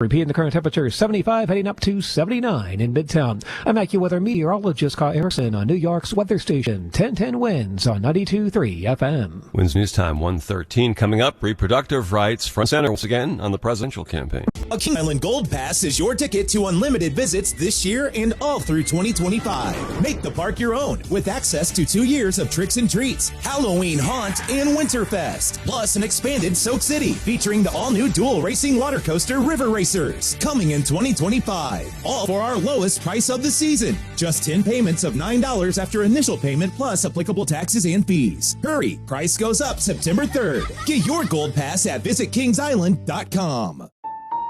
Repeating the current temperature, 75, heading up to 79 in Midtown. I'm AccuWeather meteorologist Kyle Harrison on New York's weather station, 1010 Winds on 92.3 FM. Winds News Time 1:13. Coming up, reproductive rights front center once again on the presidential campaign. A King Island Gold Pass is your ticket to unlimited visits this year and all through 2025. Make the park your own with access to 2 years of tricks and treats, Halloween Haunt, and Winterfest. Plus an expanded Soak City featuring the all-new dual racing water coaster River Racers coming in 2025. All for our lowest price of the season. Just 10 payments of $9 after initial payment plus applicable taxes and fees. Hurry, price goes up September 3rd. Get your Gold Pass at visitkingsisland.com.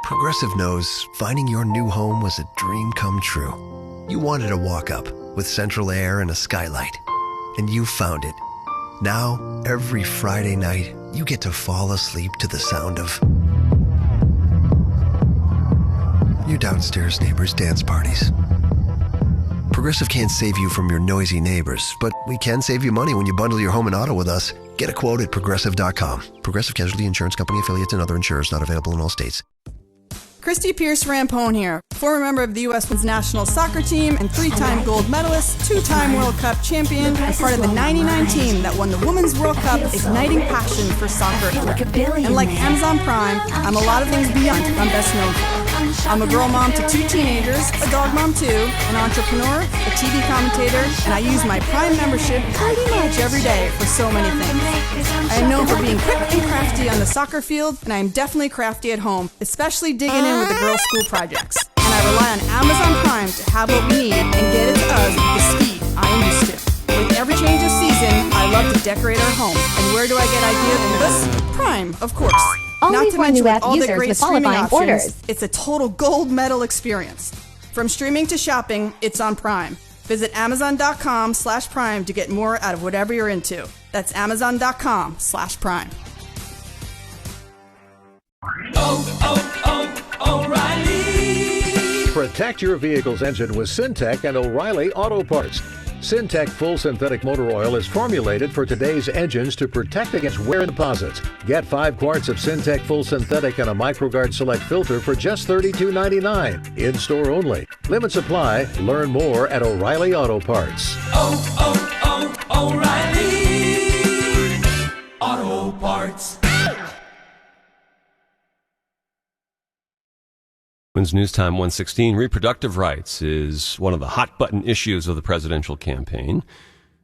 Progressive knows finding your new home was a dream come true. You wanted a walk-up with central air and a skylight, and you found it. Now, every Friday night, you get to fall asleep to the sound of your downstairs neighbors' dance parties. Progressive can't save you from your noisy neighbors, but we can save you money when you bundle your home and auto with us. Get a quote at Progressive.com. Progressive Casualty Insurance Company affiliates and other insurers not available in all states. Christy Pierce-Rampone here, former member of the U.S. Women's National Soccer Team and 3-time gold medalist, 2-time World Cup champion, and part of the 99 team that won the Women's World Cup, igniting passion for soccer. And like Amazon Prime, I'm a lot of things beyond I'm best known for. I'm a girl mom to 2 teenagers, a dog mom too, an entrepreneur, a TV commentator, and I use my Prime membership pretty much every day for so many things. I am known for being quick and crafty on the soccer field, and I am definitely crafty at home, especially digging in with the girls' school projects. And I rely on Amazon Prime to have what we need and get it to us with the speed I am used to. With every change of season, I love to decorate our home. And where do I get ideas for this? Prime, of course. Not to mention with all the great streaming options, it's a total gold medal experience. From streaming to shopping, it's on Prime. Visit Amazon.com/Prime to get more out of whatever you're into. That's Amazon.com/Prime. O'Reilly. Protect your vehicle's engine with Syntec and O'Reilly Auto Parts. Syntec Full Synthetic Motor Oil is formulated for today's engines to protect against wear deposits. Get 5 quarts of Syntec Full Synthetic and a MicroGuard Select filter for just $32.99. In-store only. Limit supply. Learn more at O'Reilly Auto Parts. O'Reilly Auto Parts. Winds News Time 1:16. Reproductive rights is one of the hot button issues of the presidential campaign.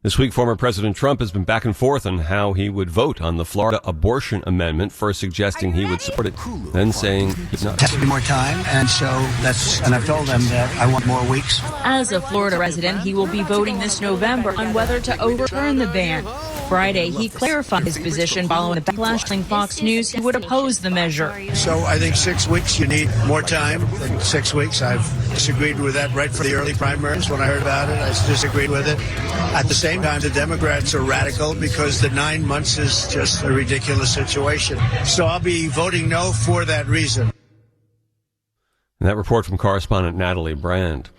This week, former President Trump has been back and forth on how he would vote on the Florida abortion amendment, first suggesting he would support it, then saying he's not. Has to be more time, and I've told them that I want more weeks. As a Florida resident, he will be voting this November on whether to overturn the ban. Friday, he clarified his position following a backlash telling Fox News he would oppose the measure. So I think 6 weeks, you need more time than 6 weeks. I've disagreed with that right from the early primaries. When I heard about it, I disagreed with it. At the same time, the Democrats are radical because the 9 months is just a ridiculous situation. So I'll be voting no for that reason. And that report from correspondent Natalie Brand.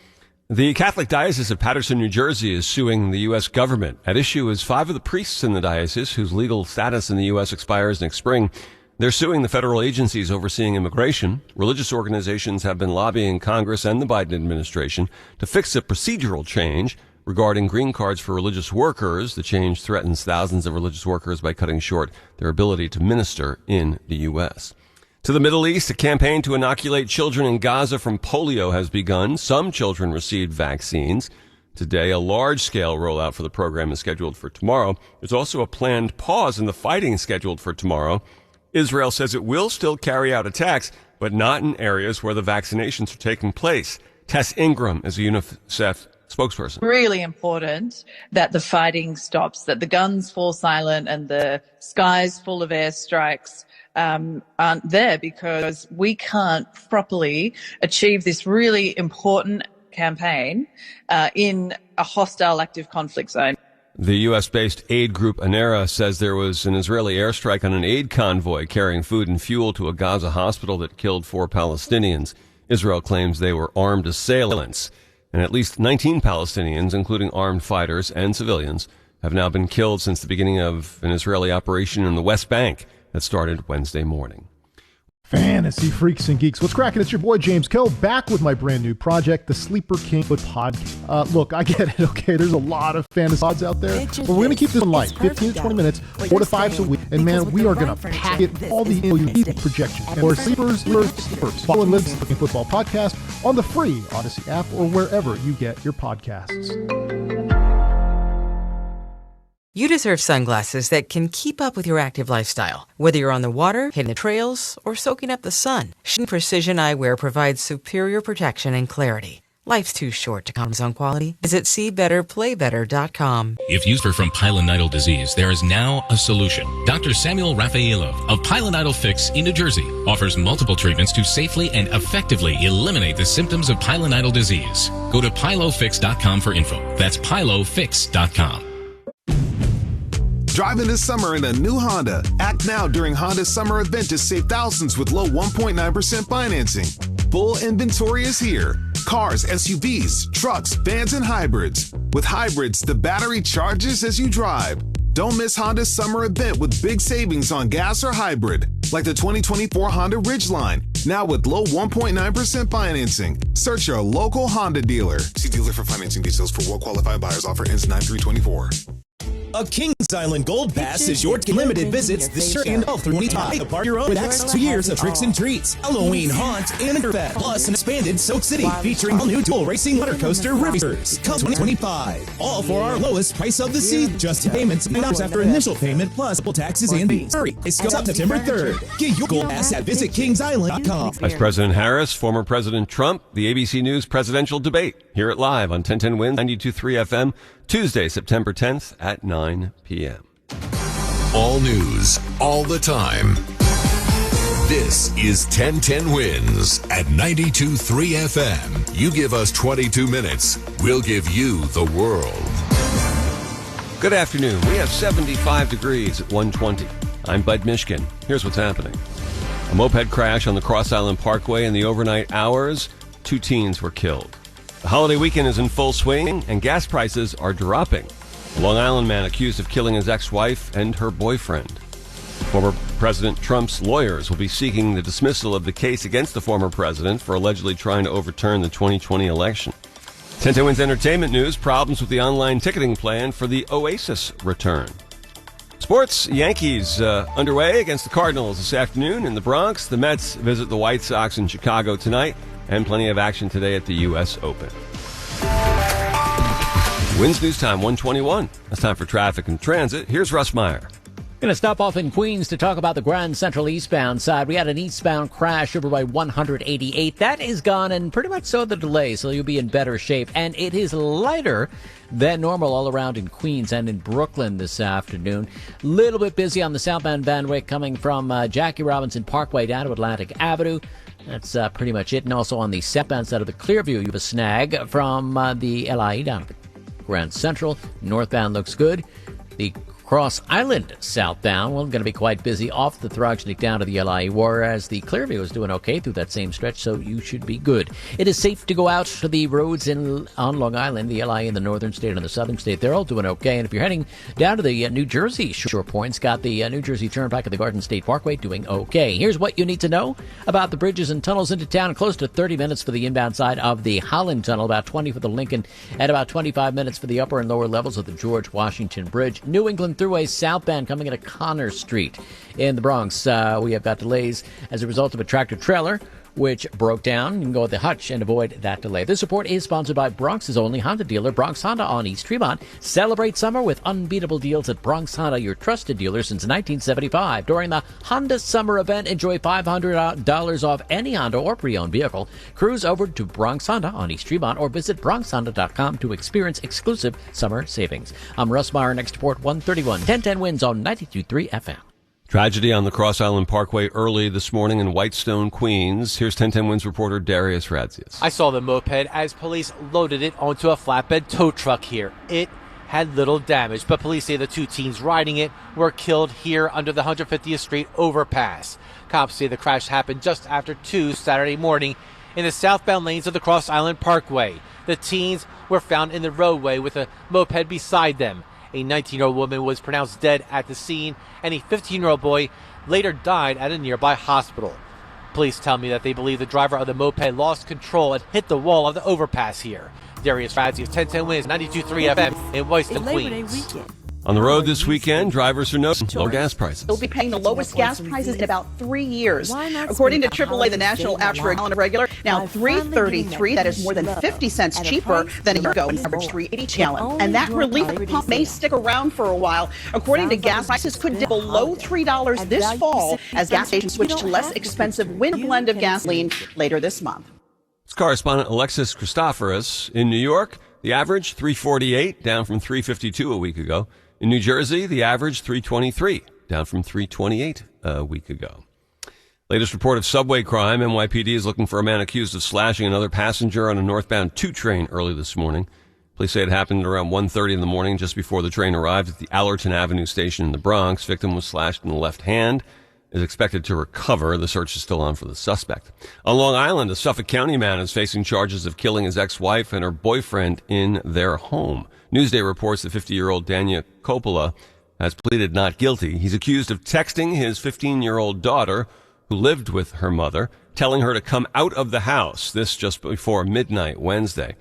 The Catholic Diocese of Paterson, New Jersey is suing the U.S. government. At issue is 5 of the priests in the diocese whose legal status in the U.S. expires next spring. They're suing the federal agencies overseeing immigration. Religious organizations have been lobbying Congress and the Biden administration to fix a procedural change regarding green cards for religious workers. The change threatens thousands of religious workers by cutting short their ability to minister in the U.S. To the Middle East, a campaign to inoculate children in Gaza from polio has begun. Some children received vaccines. Today, a large-scale rollout for the program is scheduled for tomorrow. There's also a planned pause in the fighting scheduled for tomorrow. Israel says it will still carry out attacks, but not in areas where the vaccinations are taking place. Tess Ingram is a UNICEF spokesperson. Really important that the fighting stops, that the guns fall silent and the skies full of airstrikes aren't there, because we can't properly achieve this really important campaign in a hostile active conflict zone. The U.S.-based aid group ANERA says there was an Israeli airstrike on an aid convoy carrying food and fuel to a Gaza hospital that killed 4 Palestinians. Israel claims they were armed assailants, and at least 19 Palestinians, including armed fighters and civilians, have now been killed since the beginning of an Israeli operation in the West Bank that started Wednesday morning. Fantasy freaks and geeks, what's cracking? It's your boy James Kell back with my brand new project, the Sleeper King Podcast. Look, I get it, okay? There's a lot of fantasy odds out there, but we're going to keep this one light, 15 to 20 minutes, 4 to 5 a week, and man, we are going to pack it all the info you need projections for sleepers. Follow and listen to the Football Podcast on the free Odyssey app or wherever you get your podcasts. You deserve sunglasses that can keep up with your active lifestyle. Whether you're on the water, hitting the trails, or soaking up the sun, Shin Precision Eyewear provides superior protection and clarity. Life's too short to compromise on quality. Visit SeeBetterPlayBetter.com. If you suffer from pilonidal disease, there is now a solution. Dr. Samuel Rafaelov of Pilonidal Fix in New Jersey offers multiple treatments to safely and effectively eliminate the symptoms of pilonidal disease. Go to pilofix.com for info. That's pilofix.com. Driving this summer in a new Honda. Act now during Honda's summer event to save thousands with low 1.9% financing. Full inventory is here. Cars, SUVs, trucks, vans, and hybrids. With hybrids, the battery charges as you drive. Don't miss Honda's summer event with big savings on gas or hybrid, like the 2024 Honda Ridgeline, now with low 1.9% financing. Search your local Honda dealer. See dealer for financing details for well-qualified buyers. Offer ends 9/3/24. A Kings Island Gold Pass is your limited visits this year and all through 2025. The park your own with access to 2 years of tricks and treats, Halloween haunt, and Winterfest, plus an expanded Soak City featuring all new dual racing water coaster rivers. Come 2025, all for our lowest price of the season. Just payments $9 after initial payment plus double taxes and fees. Hurry! It's up September 3rd. Get your Gold Pass at visitkingsisland.com. Vice President Harris, former President Trump, the ABC News presidential debate. Hear it live on 1010 Wins, 92.3 FM. Tuesday, September 10th at 9 p.m. All news, all the time. This is 1010 Wins at 92.3 FM. You give us 22 minutes, we'll give you the world. Good afternoon. We have 75 degrees at 120. I'm Bud Mishkin. Here's what's happening. A moped crash on the Cross Island Parkway in the overnight hours. 2 teens were killed. The holiday weekend is in full swing, and gas prices are dropping. A Long Island man accused of killing his ex-wife and her boyfriend. Former President Trump's lawyers will be seeking the dismissal of the case against the former president for allegedly trying to overturn the 2020 election. 1010 Wins entertainment news, problems with the online ticketing plan for the Oasis return. Sports, Yankees underway against the Cardinals this afternoon in the Bronx. The Mets visit the White Sox in Chicago tonight. And plenty of action today at the U.S. Open. Wins News Time, 121. It's time for traffic and transit. Here's Russ Meyer. Going to stop off in Queens to talk about the Grand Central eastbound side. We had an eastbound crash over by 188. That is gone, and pretty much so the delay, so you'll be in better shape. And it is lighter than normal all around in Queens and in Brooklyn this afternoon. Little bit busy on the southbound Van Wyck coming from Jackie Robinson Parkway down to Atlantic Avenue. That's pretty much it. And also on the southbound side of the Clearview, you have a snag from the LIE down to Grand Central. Northbound looks good. The Cross Island southbound, well, going to be quite busy off the Thrognick down to the LIE, whereas the Clearview is doing okay through that same stretch, so you should be good. It is safe to go out to the roads on Long Island, the LIE in the northern state and the southern state. They're all doing okay. And if you're heading down to the New Jersey shore points, got the New Jersey Turnpike at the Garden State Parkway doing okay. Here's what you need to know about the bridges and tunnels into town. Close to 30 minutes for the inbound side of the Holland Tunnel, about 20 for the Lincoln, and about 25 minutes for the upper and lower levels of the George Washington Bridge. New England Thruway southbound coming into Connor Street in the Bronx. We have got delays as a result of a tractor trailer which broke down. You can go with the Hutch and avoid that delay. This report is sponsored by Bronx's only Honda dealer, Bronx Honda on East Tremont. Celebrate summer with unbeatable deals at Bronx Honda, your trusted dealer since 1975. During the Honda Summer event, enjoy $500 off any Honda or pre-owned vehicle. Cruise over to Bronx Honda on East Tremont or visit bronxhonda.com to experience exclusive summer savings. I'm Russ Meyer, next report 131. 1010 Wins on 92.3 FM. Tragedy on the Cross Island Parkway early this morning in Whitestone, Queens. Here's 1010 Wins reporter Darius Radzius. I saw the moped as police loaded it onto a flatbed tow truck here. It had little damage, but police say the 2 teens riding it were killed here under the 150th Street overpass. Cops say the crash happened just after 2 Saturday morning in the southbound lanes of the Cross Island Parkway. The teens were found in the roadway with a moped beside them. A 19-year-old woman was pronounced dead at the scene, and a 15-year-old boy later died at a nearby hospital. Police tell me that they believe the driver of the moped lost control and hit the wall of the overpass here. Darius Radzi of 1010 Wins, 92.3 FM in Royston, Queens. On the road this weekend, drivers are noticing lower gas prices. They'll be paying the lowest gas prices in about 3 years. According to AAA, the national average for a gallon of regular, now $3.33. That is more than 50 cents cheaper than a year ago, an average $3.80 gallon. And that relief at the pump may stick around for a while. According to gas prices, could dip below $3 this fall as gas stations switch to less expensive winter blend of gasoline later this month. It's correspondent Alexis Christoforous in New York. The average, $3.48, down from $3.52 a week ago. In New Jersey, the average, $3.23, down from $3.28 a week ago. Latest report of subway crime. NYPD is looking for a man accused of slashing another passenger on a northbound 2 train early this morning. Police say it happened around 1:30 in the morning, just before the train arrived at the Allerton Avenue station in the Bronx. Victim was slashed in the left hand, is expected to recover. The search is still on for the suspect. On Long Island, a Suffolk County man is facing charges of killing his ex-wife and her boyfriend in their home. Newsday reports that 50-year-old Daniel Coppola has pleaded not guilty. He's accused of texting his 15-year-old daughter, who lived with her mother, telling her to come out of the house. This just before midnight Wednesday.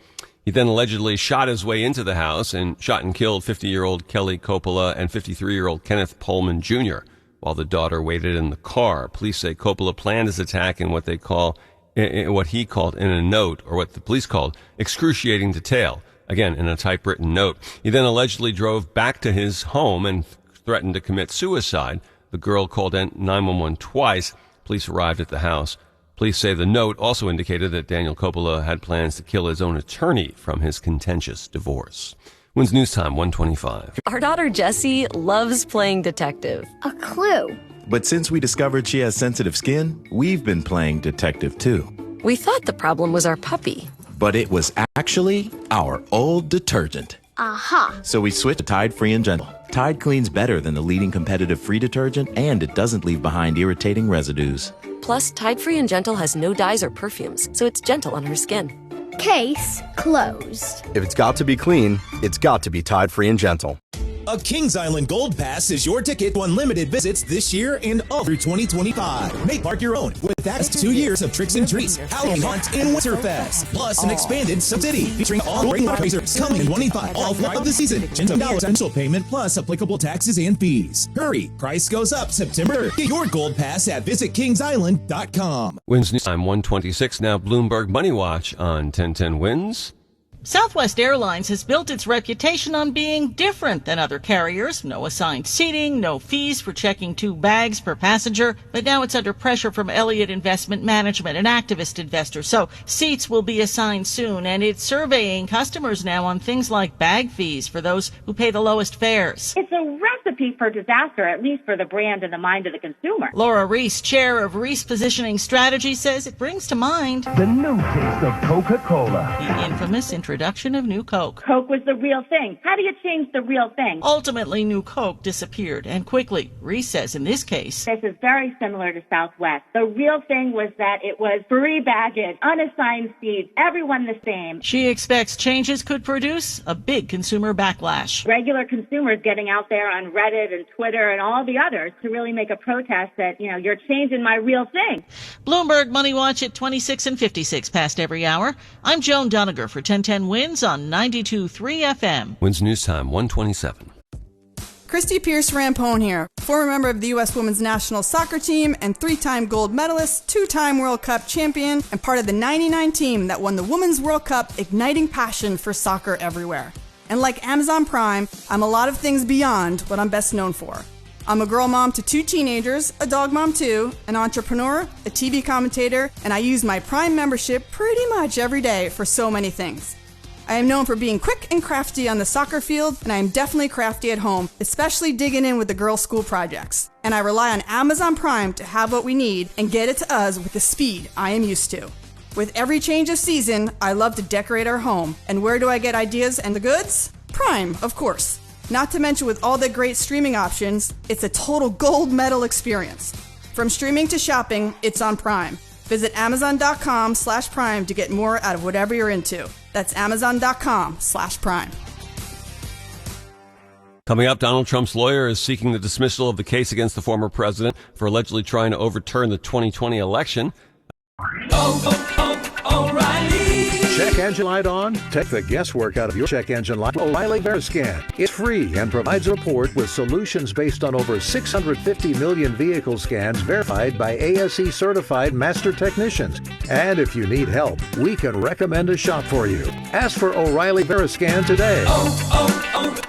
He then allegedly shot his way into the house and shot and killed 50-year-old Kelly Coppola and 53-year-old Kenneth Pullman Jr. while the daughter waited in the car. Police say Coppola planned his attack in what he called in a note, or what the police called excruciating detail. Again, in a typewritten note. He then allegedly drove back to his home and threatened to commit suicide. The girl called 911 twice. Police arrived at the house. Police say the note also indicated that Daniel Coppola had plans to kill his own attorney from his contentious divorce. When's News Time, 1:25. Our daughter Jessie loves playing detective. A clue. But since we discovered she has sensitive skin, we've been playing detective too. We thought the problem was our puppy. But it was actually our old detergent. Aha. So we switched to Tide Free and Gentle. Tide cleans better than the leading competitive free detergent, and it doesn't leave behind irritating residues. Plus, Tide Free and Gentle has no dyes or perfumes, so it's gentle on her skin. Case closed. If it's got to be clean, it's got to be Tide Free and Gentle. A Kings Island Gold Pass is your ticket to unlimited visits this year and all through 2025. Make park your own with access to 2 years of tricks and treats, Halloween Hunt, and Winterfest. Plus an expanded City featuring all ring racers coming in 25 all of the season. $10 essential payment plus applicable taxes and fees. Hurry, price goes up September. Get your Gold Pass at visitkingsisland.com. Wins News Time, 1:26. Now Bloomberg Money Watch on 1010 Wins. Southwest Airlines has built its reputation on being different than other carriers. No assigned seating, no fees for checking 2 bags per passenger. But now it's under pressure from Elliott Investment Management, an activist investor. So seats will be assigned soon, and it's surveying customers now on things like bag fees for those who pay the lowest fares. It's a recipe for disaster, at least for the brand and the mind of the consumer. Laura Reese, chair of Reese Positioning Strategy, says it brings to mind the new taste of Coca-Cola. The infamous introduction of New Coke. Coke was the real thing. How do you change the real thing? Ultimately, New Coke disappeared, and quickly. Reese says in this case, this is very similar to Southwest. The real thing was that it was free baggage, unassigned seats, everyone the same. She expects changes could produce a big consumer backlash. Regular consumers getting out there on Reddit and Twitter and all the others to really make a protest that, you're changing my real thing. Bloomberg Money Watch at 26 and 56 past every hour. I'm Joan Duniger for 1010 Wins on 92.3 FM. Wins News Time, 1:27. Christy Pierce Rampone here, former member of the U.S. Women's National Soccer Team and 3-time gold medalist, 2-time World Cup champion, and part of the '99 team that won the Women's World Cup, igniting passion for soccer everywhere. And like Amazon Prime, I'm a lot of things beyond what I'm best known for. I'm a girl mom to 2 teenagers, a dog mom too, an entrepreneur, a TV commentator, and I use my Prime membership pretty much every day for so many things. I am known for being quick and crafty on the soccer field, and I am definitely crafty at home, especially digging in with the girls' school projects. And I rely on Amazon Prime to have what we need and get it to us with the speed I am used to. With every change of season, I love to decorate our home. And where do I get ideas and the goods? Prime, of course. Not to mention with all the great streaming options, it's a total gold medal experience. From streaming to shopping, it's on Prime. Visit Amazon.com/Prime to get more out of whatever you're into. That's Amazon.com/Prime. Coming up, Donald Trump's lawyer is seeking the dismissal of the case against the former president for allegedly trying to overturn the 2020 election. O'Reilly. Check engine light on? Take the guesswork out of your check engine light. O'Reilly Veriscan. It's free and provides a report with solutions based on over 650 million vehicle scans verified by ASE certified master technicians. And if you need help, we can recommend a shop for you. Ask for O'Reilly Veriscan today.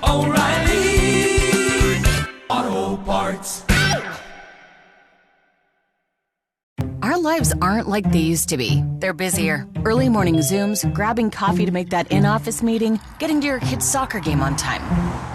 O'Reilly Auto Parts. Our lives aren't like they used to be. They're busier. Early morning Zooms, grabbing coffee to make that in-office meeting, getting to your kid's soccer game on time.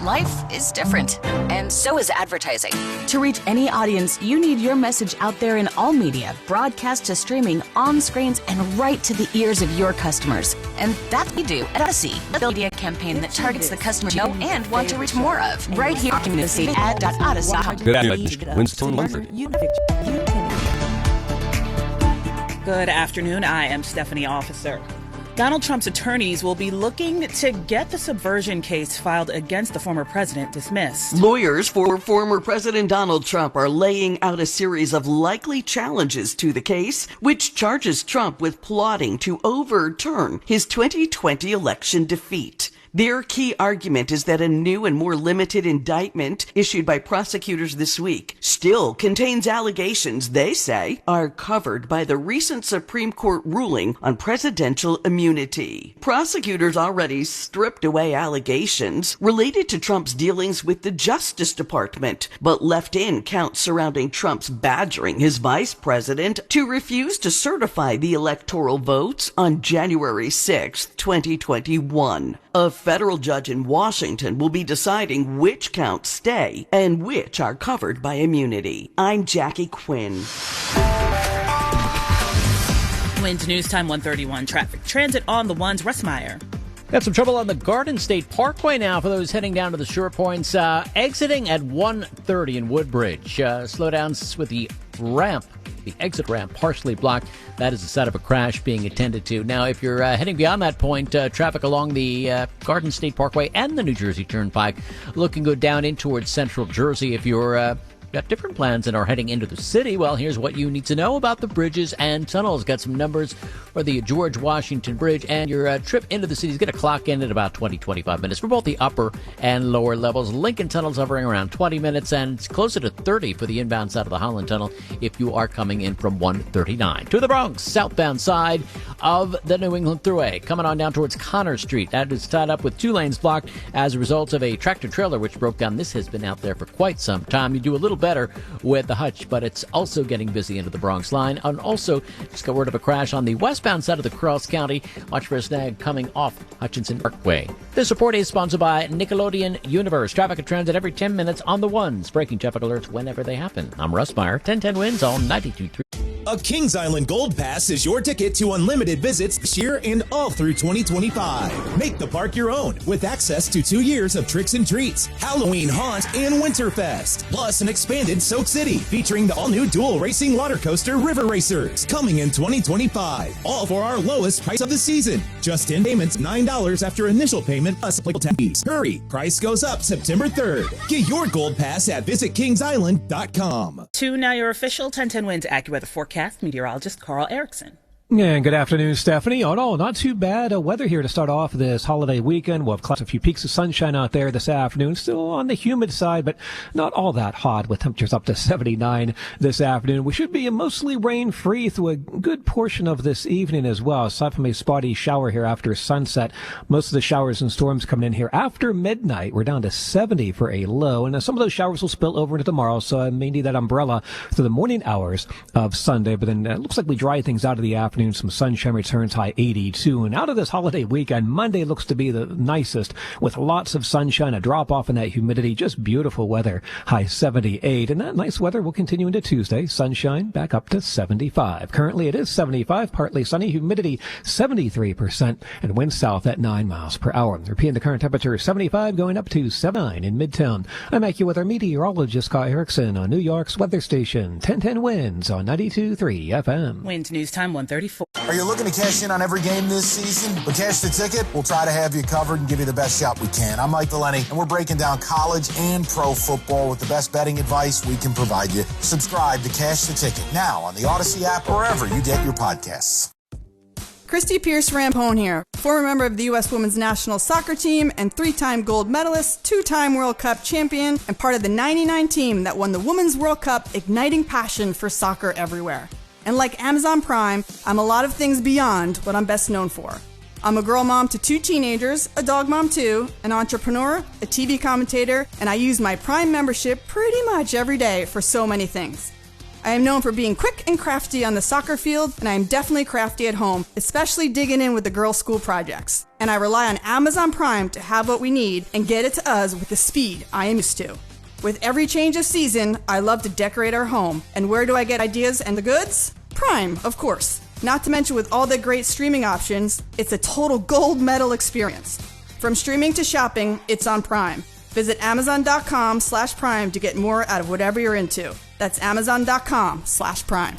Life is different, and so is advertising. To reach any audience, you need your message out there in all media, broadcast to streaming, on screens, and right to the ears of your customers. And that's what we do at Odyssey, the media campaign that targets the customers you know and want to reach more of. Right here on ad.odyssey.com. Good afternoon, Winston Lumber. Good afternoon. I am Stephanie Officer. Donald Trump's attorneys will be looking to get the subversion case filed against the former president dismissed. Lawyers for former President Donald Trump are laying out a series of likely challenges to the case, which charges Trump with plotting to overturn his 2020 election defeat. Their key argument is that a new and more limited indictment issued by prosecutors this week still contains allegations they say are covered by the recent Supreme Court ruling on presidential immunity. Prosecutors already stripped away allegations related to Trump's dealings with the Justice Department, but left in counts surrounding Trump's badgering his vice president to refuse to certify the electoral votes on January 6, 2021. A federal judge in Washington will be deciding which counts stay and which are covered by immunity. I'm Jackie Quinn. Wind News Time 1:31. Traffic transit on the ones. Russ Meyer. Got some trouble on the Garden State Parkway now for those heading down to the short points. Exiting at 1:30 in Woodbridge. Slowdowns with the ramp. The exit ramp partially blocked. That is the site of a crash being attended to. Now, if you're heading beyond that point, traffic along the Garden State Parkway and the New Jersey Turnpike looking good down in towards central Jersey. If you're got different plans and are heading into the city, well, here's what you need to know about the bridges and tunnels. Got some numbers for the George Washington Bridge, and your trip into the city is going to clock in at about 20-25 minutes for both the upper and lower levels. Lincoln Tunnel's hovering around 20 minutes, and it's closer to 30 for the inbound side of the Holland Tunnel if you are coming in from 139. To the Bronx, southbound side of the New England Thruway, coming on down towards Connor Street. That is tied up with 2 lanes blocked as a result of a tractor trailer which broke down. This has been out there for quite some time. You do a little better with the Hutch, but it's also getting busy into the Bronx line. And also, just got word of a crash on the westbound side of the Cross County. Watch for a snag coming off Hutchinson Parkway. This report is sponsored by Nickelodeon Universe. Traffic and transit every 10 minutes on the ones. Breaking traffic alerts whenever they happen. I'm Russ Meyer. 1010 wins on 92.3. A Kings Island Gold Pass is your ticket to unlimited visits this year and all through 2025. Make the park your own with access to 2 years of tricks and treats, Halloween Haunt, and Winterfest. Plus an expanded Soak City featuring the all-new dual racing water coaster River Racers coming in 2025. All for our lowest price of the season. Just in payments, $9 after initial payment plus applicable taxes. Hurry, price goes up September 3rd. Get your Gold Pass at visitkingsisland.com. To now your official 1010 Winds AccuWeather forecast, meteorologist Carl Erickson. And good afternoon, Stephanie. Oh, no, not too bad weather here to start off this holiday weekend. We'll have a few peaks of sunshine out there this afternoon. Still on the humid side, but not all that hot with temperatures up to 79 this afternoon. We should be mostly rain-free through a good portion of this evening as well. Aside from a spotty shower here after sunset, most of the showers and storms coming in here after midnight. We're down to 70 for a low, and some of those showers will spill over into tomorrow, so I may need that umbrella through the morning hours of Sunday. But then it looks like we dry things out of the afternoon. Some sunshine returns, high 82. And out of this holiday weekend, Monday looks to be the nicest with lots of sunshine, a drop off in that humidity, just beautiful weather, high 78. And that nice weather will continue into Tuesday. Sunshine back up to 75. Currently it is 75, partly sunny, humidity 73%, and wind south at 9 miles per hour. Repeating the current temperature 75 going up to 79 in Midtown. I'm AccuWeather meteorologist Scott Erickson on New York's weather station. 1010 winds on 92.3 FM. Wind News Time 1:30. 34. Are you looking to cash in on every game this season? But Cash the Ticket, we'll try to have you covered and give you the best shot we can. I'm Mike Delaney, and we're breaking down college and pro football with the best betting advice we can provide you. Subscribe to Cash the Ticket now on the Odyssey app or wherever you get your podcasts. Christy Pierce Rampone here, former member of the U.S. Women's National Soccer Team and three-time gold medalist, two-time World Cup champion, and part of the 99 team that won the Women's World Cup, igniting passion for soccer everywhere. And like Amazon Prime, I'm a lot of things beyond what I'm best known for. I'm a girl mom to 2 teenagers, a dog mom too, an entrepreneur, a TV commentator, and I use my Prime membership pretty much every day for so many things. I am known for being quick and crafty on the soccer field, and I am definitely crafty at home, especially digging in with the girls' school projects. And I rely on Amazon Prime to have what we need and get it to us with the speed I am used to. With every change of season, I love to decorate our home. And where do I get ideas and the goods? Prime, of course. Not to mention with all the great streaming options, it's a total gold medal experience. From streaming to shopping, it's on Prime. Visit Amazon.com/Prime to get more out of whatever you're into. That's Amazon.com/Prime.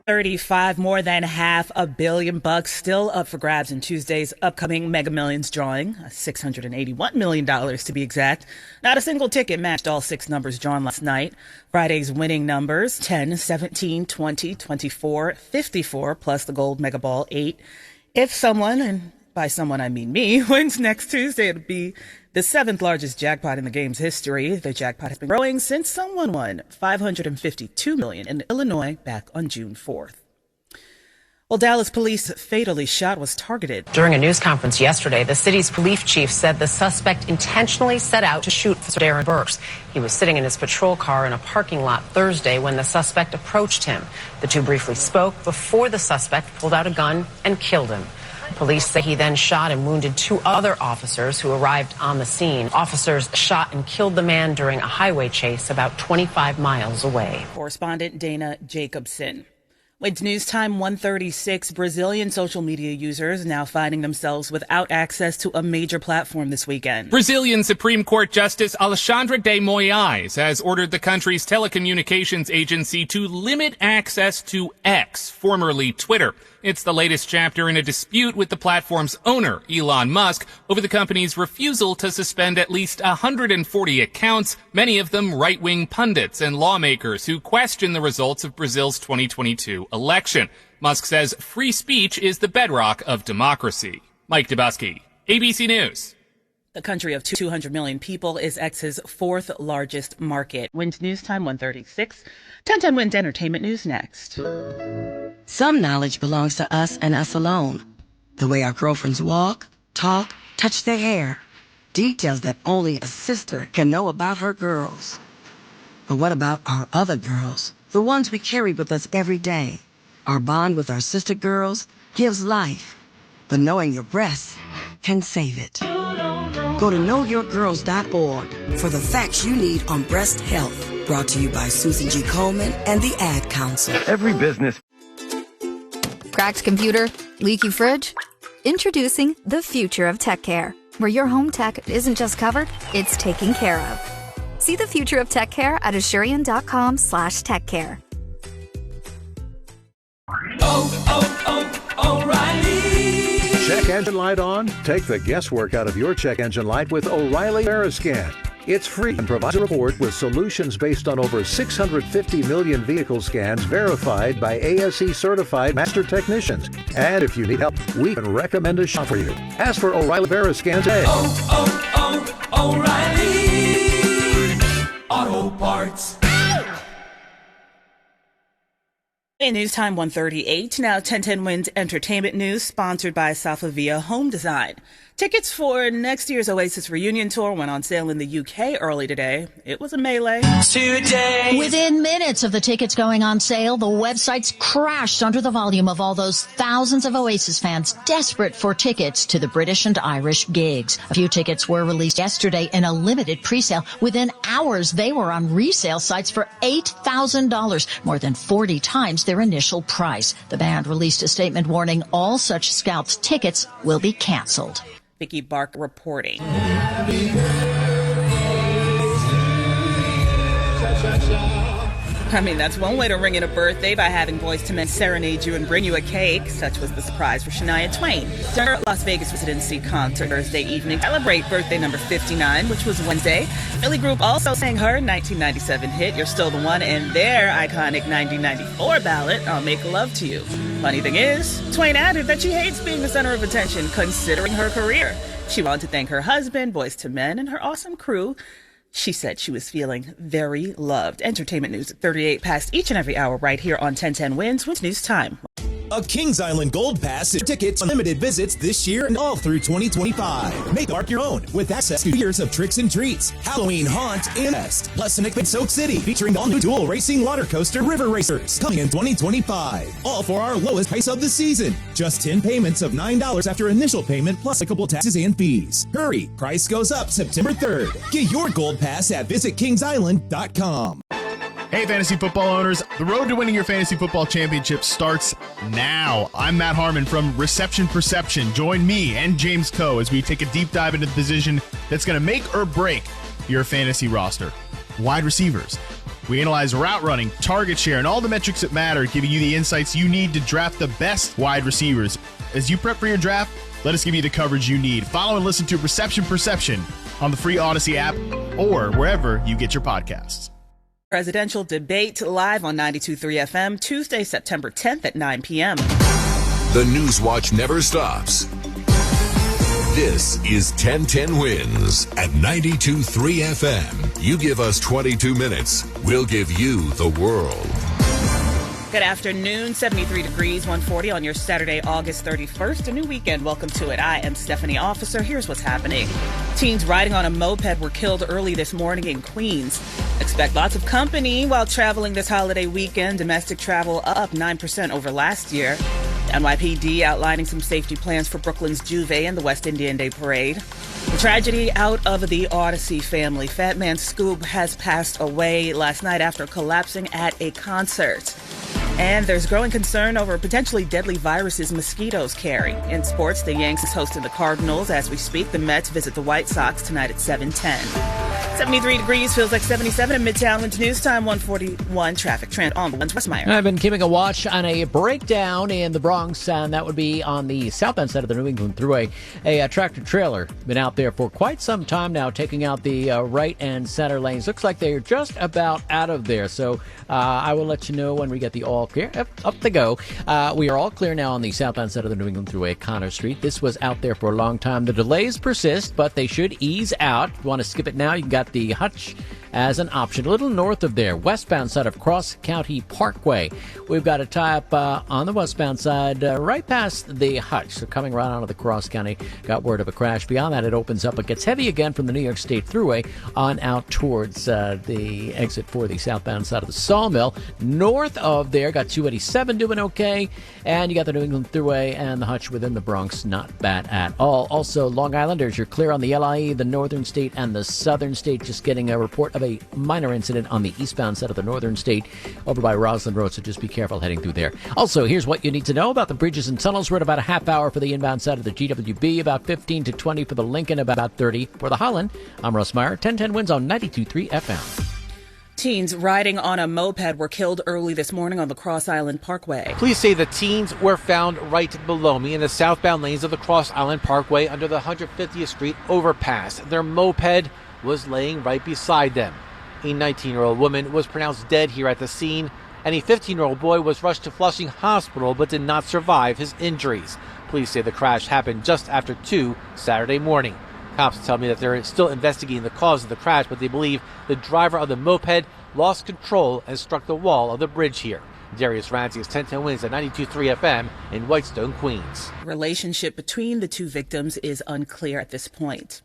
35, more than $500 million still up for grabs in Tuesday's upcoming Mega Millions drawing, $681 million to be exact. Not a single ticket matched all 6 numbers drawn last night. Friday's winning numbers 10, 17, 20, 24, 54, plus the gold Mega Ball 8. If someone, and by someone I mean me, wins next Tuesday, it'll be the 7th largest jackpot in the game's history. The jackpot has been growing since someone won $552 million in Illinois back on June 4th. Well, Dallas police fatally shot was targeted. During a news conference yesterday, the city's police chief said the suspect intentionally set out to shoot Darren Burks. He was sitting in his patrol car in a parking lot Thursday when the suspect approached him. The two briefly spoke before the suspect pulled out a gun and killed him. Police say he then shot and wounded 2 other officers who arrived on the scene. Officers shot and killed the man during a highway chase about 25 miles away. Correspondent Dana Jacobson. It's news time 1:36. Brazilian social media users now finding themselves without access to a major platform this weekend. Brazilian Supreme Court Justice Alexandre de Moraes has ordered the country's telecommunications agency to limit access to X, formerly Twitter. It's the latest chapter in a dispute with the platform's owner, Elon Musk, over the company's refusal to suspend at least 140 accounts, many of them right-wing pundits and lawmakers who question the results of Brazil's 2022 election. Musk says free speech is the bedrock of democracy. Mike Dubusky, ABC News. The country of 200 million people is X's 4th largest market. Wind News Time 1:36. 1010 Wind Entertainment News next. Some knowledge belongs to us and us alone. The way our girlfriends walk, talk, touch their hair. Details that only a sister can know about her girls. But what about our other girls? The ones we carry with us every day. Our bond with our sister girls gives life. But knowing your breasts can save it. Go to knowyourgirls.org for the facts you need on breast health. Brought to you by Susan G. Coleman and the Ad Council. Every business. Cracked computer? Leaky fridge? Introducing the future of tech care, where your home tech isn't just covered, it's taken care of. See the future of tech care at Asurion.com/tech care. O'Reilly. Check engine light on? Take the guesswork out of your check engine light with O'Reilly Veriscan. It's free and provides a report with solutions based on over 650 million vehicle scans verified by ASE certified master technicians. And if you need help, we can recommend a shop for you. Ask for O'Reilly Veriscan today. O'Reilly Auto Parts. In News Time 1:38, now 1010 Wind Entertainment News, sponsored by Safavia Home Design. Tickets for next year's Oasis reunion tour went on sale in the UK early today. It was a melee. Today. Within minutes of the tickets going on sale, the websites crashed under the volume of all those thousands of Oasis fans desperate for tickets to the British and Irish gigs. A few tickets were released yesterday in a limited presale. Within hours, they were on resale sites for $8,000, more than 40 times their initial price. The band released a statement warning all such scalped tickets will be canceled. Vicky Bark reporting. I mean, that's one way to ring in a birthday, by having Boyz II Men serenade you and bring you a cake. Such was the surprise for Shania Twain. During her Las Vegas residency concert Thursday evening, celebrate birthday number 59, which was Wednesday. Philly group also sang her 1997 hit, You're Still the One, and their iconic 1994 ballad, I'll Make Love to You. Funny thing is, Twain added that she hates being the center of attention, considering her career. She wanted to thank her husband, Boyz II Men, and her awesome crew. She said she was feeling very loved. Entertainment news at 38 past each and every hour right here on 1010 Wins News Time. A Kings Island Gold Pass is tickets, unlimited visits this year and all through 2025. Make the park your own with access to years of tricks and treats, Halloween haunt and fest, plus an in Soak City featuring all new dual racing water coaster River Racers coming in 2025. All for our lowest price of the season. Just 10 payments of $9 after initial payment plus applicable taxes and fees. Hurry, price goes up September 3rd. Get your Gold Pass at visitkingsisland.com. Hey, fantasy football owners. The road to winning your fantasy football championship starts now. I'm Matt Harmon from Reception Perception. Join me and James Coe as we take a deep dive into the position that's going to make or break your fantasy roster. Wide receivers. We analyze route running, target share, and all the metrics that matter, giving you the insights you need to draft the best wide receivers. As you prep for your draft, let us give you the coverage you need. Follow and listen to Reception Perception on the free Odyssey app or wherever you get your podcasts. Presidential debate live on 92.3 FM, Tuesday, September 10th at 9 p.m. The News Watch never stops. This is 1010 Wins at 92.3 FM. You give us 22 minutes, we'll give you the world. Good afternoon, 73 degrees, 140 on your Saturday, August 31st. A new weekend. Welcome to it. I am Stephanie Officer. Here's what's happening. Teens riding on a moped were killed early this morning in Queens. Expect lots of company while traveling this holiday weekend. Domestic travel up 9% over last year. NYPD outlining some safety plans for Brooklyn's Juve and the West Indian Day Parade. The tragedy out of the Odyssey family. Fat Man Scoop has passed away last night after collapsing at a concert. And there's growing concern over potentially deadly viruses mosquitoes carry. In sports, the Yankees hosting the Cardinals as we speak. The Mets visit the White Sox tonight at 7:10. 73 degrees, feels like 77 in Midtown. Wins News Time, 141. Traffic trend on the ones. Westmeyer. I've been keeping a watch on a breakdown in the Bronx, and that would be on the southbound side of the New England Thruway. A tractor trailer been out there for quite some time now, taking out the right and center lanes. Looks like they're just about out of there. So I will let you know when we get the all clear. Up they go. We are all clear now on the southbound side of the New England Thruway at Connor Street. This was out there for a long time. The delays persist, but they should ease out. If you want to skip it now, you got the Hutch as an option. A little north of there, westbound side of Cross County Parkway. We've got a tie-up on the westbound side right past the Hutch. So coming right onto the Cross County, got word of a crash. Beyond that, it opens up. It gets heavy again from the New York State Thruway on out towards the exit for the southbound side of the Sawmill. North of there, got 287 doing okay. And you got the New England Thruway and the Hutch within the Bronx. Not bad at all. Also, Long Islanders, you're clear on the LIE, the Northern State, and the Southern State. Just getting a report of a minor incident on the eastbound side of the Northern State over by Roslyn Road, so just be careful heading through there. Also, here's what you need to know about the bridges and tunnels. We're at about a half hour for the inbound side of the GWB, about 15 to 20 for the Lincoln, about 30 for the Holland. I'm Russ Meyer. 1010 Wins on 92.3 FM. Teens riding on a moped were killed early this morning on the Cross Island Parkway. Police say the teens were found right below me in the southbound lanes of the Cross Island Parkway under the 150th Street overpass. Their moped was laying right beside them. A 19-year-old woman was pronounced dead here at the scene, and a 15-year-old boy was rushed to Flushing Hospital but did not survive his injuries. Police say the crash happened just after 2 Saturday morning. Cops tell me that they're still investigating the cause of the crash, but they believe the driver of the moped lost control and struck the wall of the bridge here. Darius Ramsey is 1010 Wins at 92.3 FM in Whitestone, Queens. Relationship between the two victims is unclear at this point.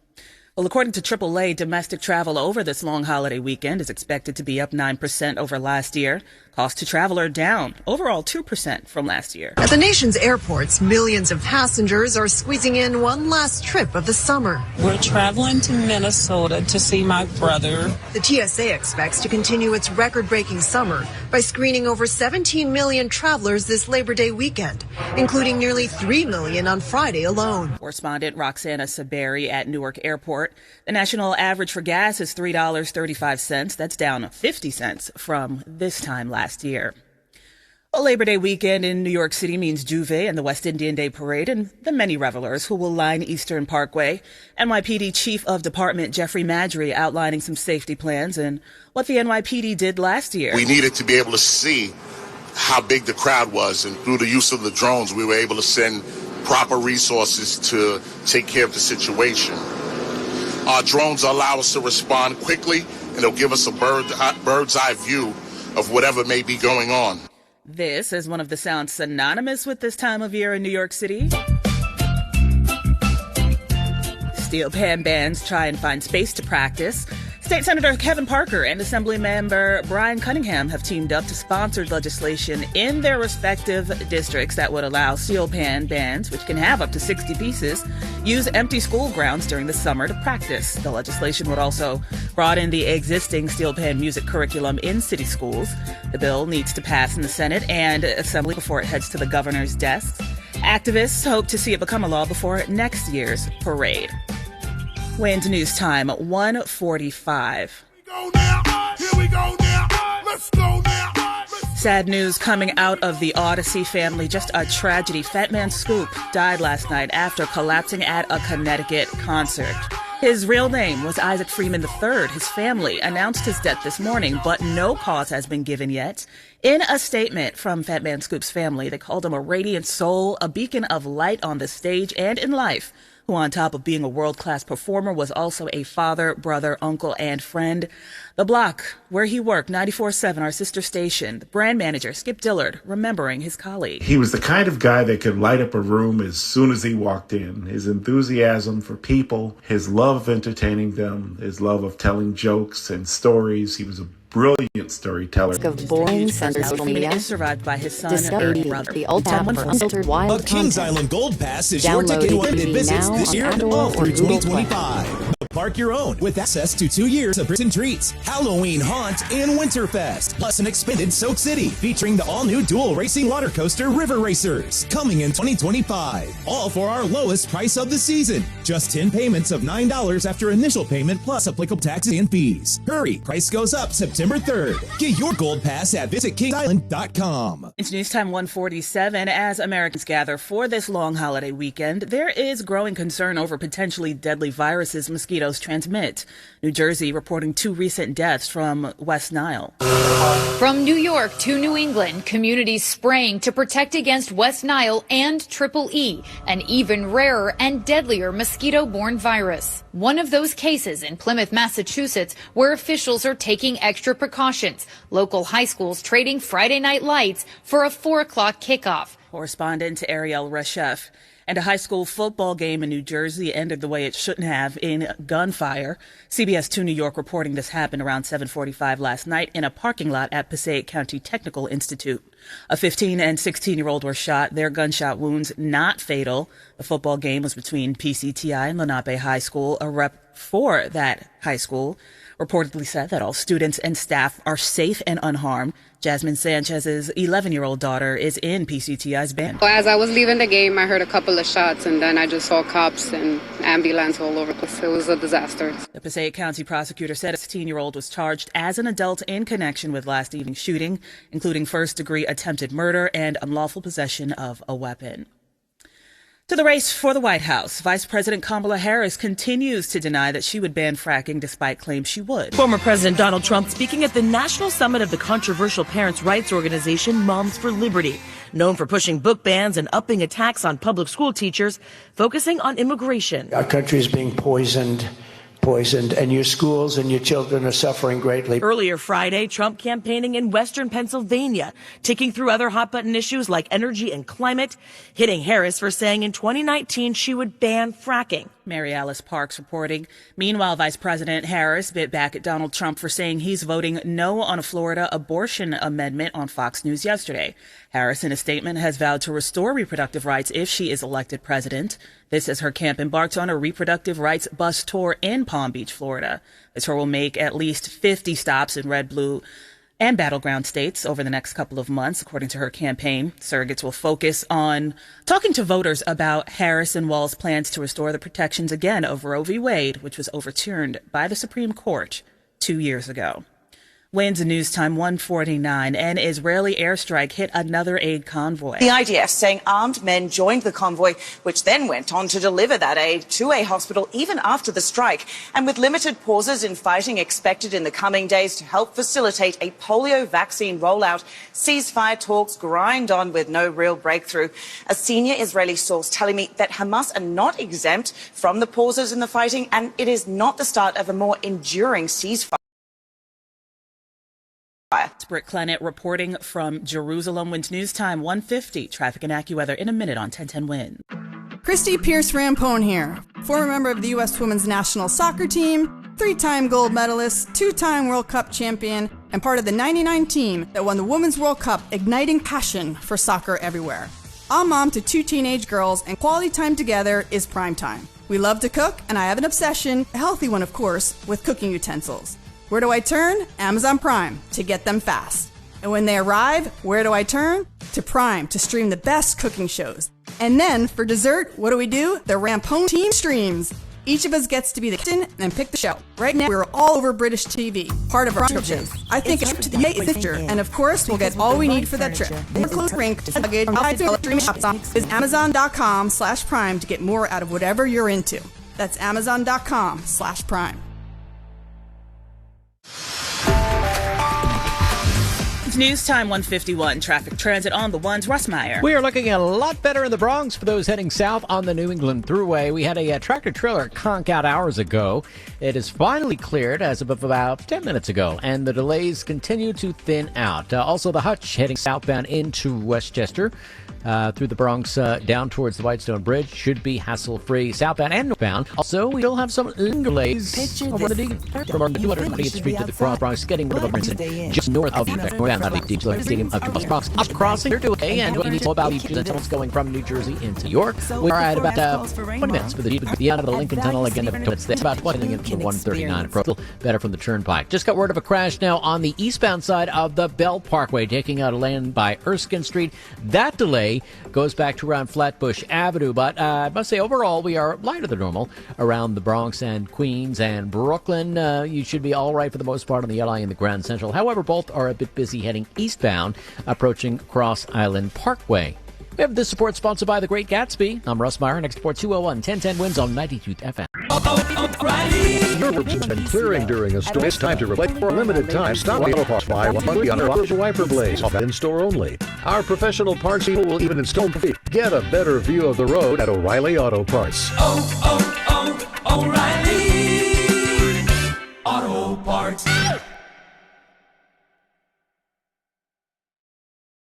Well, according to AAA, domestic travel over this long holiday weekend is expected to be up 9% over last year. Cost to travel are down overall 2% from last year. At the nation's airports, millions of passengers are squeezing in one last trip of the summer. We're traveling to Minnesota to see my brother. The TSA expects to continue its record-breaking summer by screening over 17 million travelers this Labor Day weekend, including nearly 3 million on Friday alone. Correspondent Roxana Saberi at Newark Airport. The national average for gas is $3.35. That's down 50 cents from this time last year. A Labor Day weekend in New York City means Juve and the West Indian Day Parade and the many revelers who will line Eastern Parkway. NYPD Chief of Department Jeffrey Madry outlining some safety plans and what the NYPD did last year. We needed to be able to see how big the crowd was, and through the use of the drones, we were able to send proper resources to take care of the situation. Our drones allow us to respond quickly, and they'll give us a bird's eye view of whatever may be going on. This is one of the sounds synonymous with this time of year in New York City. Steel pan bands try and find space to practice. State Senator Kevin Parker and Assemblymember Brian Cunningham have teamed up to sponsor legislation in their respective districts that would allow steel pan bands, which can have up to 60 pieces, use empty school grounds during the summer to practice. The legislation would also broaden the existing steel pan music curriculum in city schools. The bill needs to pass in the Senate and Assembly before it heads to the governor's desk. Activists hope to see it become a law before next year's parade. Wind news time, 1:45. Here we go now. Let's go now. Sad news coming out of the Odyssey family. Just a tragedy. Fat Man Scoop died last night after collapsing at a Connecticut concert. His real name was Isaac Freeman III. His family announced his death this morning, but no cause has been given yet. In a statement from Fat Man Scoop's family, they called him a radiant soul, a beacon of light on the stage and in life, who on top of being a world-class performer was also a father, brother, uncle, and friend. The Block, where he worked, 94.7, our sister station, the brand manager, Skip Dillard, remembering his colleague. He was the kind of guy that could light up a room as soon as he walked in. His enthusiasm for people, his love of entertaining them, his love of telling jokes and stories. He was a brilliant storyteller. Of boring social media Is survived by his son Discover and brother. the ultimate for unfiltered wild A Kings content. Island Gold Pass is Download your ticket to it unlimited visits now this on year and Apple all or through Google Play. 2025. Park your own with access to 2 years of Brits and Treats, Halloween Haunt, and Winterfest, plus an expanded Soak City featuring the all-new dual racing water coaster River Racers coming in 2025. All for our lowest price of the season. Just 10 payments of $9 after initial payment plus applicable taxes and fees. Hurry, price goes up September 3rd. Get your Gold Pass at visitkingsisland.com. It's news time 1:47. As Americans gather for this long holiday weekend, there is growing concern over potentially deadly viruses mosquitoes transmit. New Jersey reporting 2 recent deaths from West Nile. From New York to New England, communities spraying to protect against West Nile and Triple E, an even rarer and deadlier mosquito-borne virus. One of those cases in Plymouth, Massachusetts, where officials are taking extra precautions. Local high schools trading Friday night lights for a 4 o'clock kickoff. Correspondent Ariel Reshef. And a high school football game in New Jersey ended the way it shouldn't have, in gunfire. CBS 2 New York reporting this happened around 7:45 last night in a parking lot at Passaic County Technical Institute. A 15 and 16-year-old were shot, their gunshot wounds not fatal. The football game was between PCTI and Lenape High School. A rep for that high school reportedly said that all students and staff are safe and unharmed. Jasmine Sanchez's 11-year-old daughter is in PCTI's band. As I was leaving the game, I heard a couple of shots, and then I just saw cops and ambulance all over. It was a disaster. The Passaic County prosecutor said a 16-year-old was charged as an adult in connection with last evening's shooting, including first-degree attempted murder and unlawful possession of a weapon. To the race for the White House, Vice President Kamala Harris continues to deny that she would ban fracking despite claims she would. Former President Donald Trump speaking at the National Summit of the controversial parents' rights organization Moms for Liberty, known for pushing book bans and upping attacks on public school teachers, focusing on immigration. Our country is being poisoned, and your schools and your children are suffering greatly. Earlier Friday, Trump campaigning in western Pennsylvania, ticking through other hot-button issues like energy and climate, hitting Harris for saying in 2019 she would ban fracking. Mary Alice Parks reporting. Meanwhile, Vice President Harris bit back at Donald Trump for saying he's voting no on a Florida abortion amendment on Fox News yesterday. Harris, in a statement, has vowed to restore reproductive rights if she is elected president. This as her camp embarks on a reproductive rights bus tour in Palm Beach, Florida. The tour will make at least 50 stops in red, blue, and battleground states over the next couple of months, according to her campaign. Surrogates will focus on talking to voters about Harris and Wall's plans to restore the protections again of Roe v. Wade, which was overturned by the Supreme Court 2 years ago. Winds news time 1:49. An Israeli airstrike hit another aid convoy. The IDF saying armed men joined the convoy, which then went on to deliver that aid to a hospital even after the strike. And with limited pauses in fighting expected in the coming days to help facilitate a polio vaccine rollout, ceasefire talks grind on with no real breakthrough. A senior Israeli source telling me that Hamas are not exempt from the pauses in the fighting, and it is not the start of a more enduring ceasefire. Britt Clennett reporting from Jerusalem. Winds news time 1:50. Traffic and AccuWeather in a minute on 1010 Win. Christy Pierce Rampone here, former member of the U.S. Women's National Soccer Team, 3-time gold medalist, 2-time World Cup champion, and part of the 99 team that won the Women's World Cup, igniting passion for soccer everywhere. I'm mom to 2 teenage girls, and quality time together is prime time. We love to cook, and I have an obsession, a healthy one of course, with cooking utensils. Where do I turn? Amazon Prime, to get them fast. And when they arrive, where do I turn? To Prime, to stream the best cooking shows. And then, for dessert, what do? The Rampone Team streams. Each of us gets to be the captain and pick the show. Right now, we're all over British TV, part of our subscription. I think a trip to the UK is future, and of course, we'll get all we need for that trip. More clothes, rink, luggage, is Amazon.com/Prime to get more out of whatever you're into. That's Amazon.com/Prime. It's news time 1:51. Traffic transit on the ones. Russ Meyer. We are looking a lot better in the Bronx for those heading south on the New England Thruway. We had a tractor trailer conk out hours ago. It is finally cleared as of about 10 minutes ago, and the delays continue to thin out. Also, the Hutch heading southbound into Westchester through the Bronx down towards the Whitestone Bridge should be hassle-free southbound and northbound. Also, we still have some delays over the D from our 220th Street to the Cross Bronx, getting rid of Princeton, just north of the northbound out of the Stadium of the Bronx. Crossing here today, and what you need to know about these tunnels going from New Jersey into York. We are at about 20 minutes for the end of the Lincoln Tunnel. Again, it's about 20 minutes for 139 approach. Better from the Turnpike. Just got word of a crash now on the eastbound side of the Bell Parkway, taking out a lane by Erskine Street. That delay goes back to around Flatbush Avenue, but I must say overall we are lighter than normal around the Bronx and Queens and Brooklyn. You should be all right for the most part on the LI and the Grand Central. However, both are a bit busy heading eastbound, approaching Cross Island Parkway. We have this support sponsored by The Great Gatsby. I'm Russ Meyer. Next report 201 1010 Wins on 92 FM. Your roof's been clearing during a storm. It's time to replace for a limited time. Stop by Auto Parts. Buy one under wiper blades. In store only. Our professional parts people will even install for free. Get a better view of the road at O'Reilly Auto Parts. O'Reilly Auto Parts.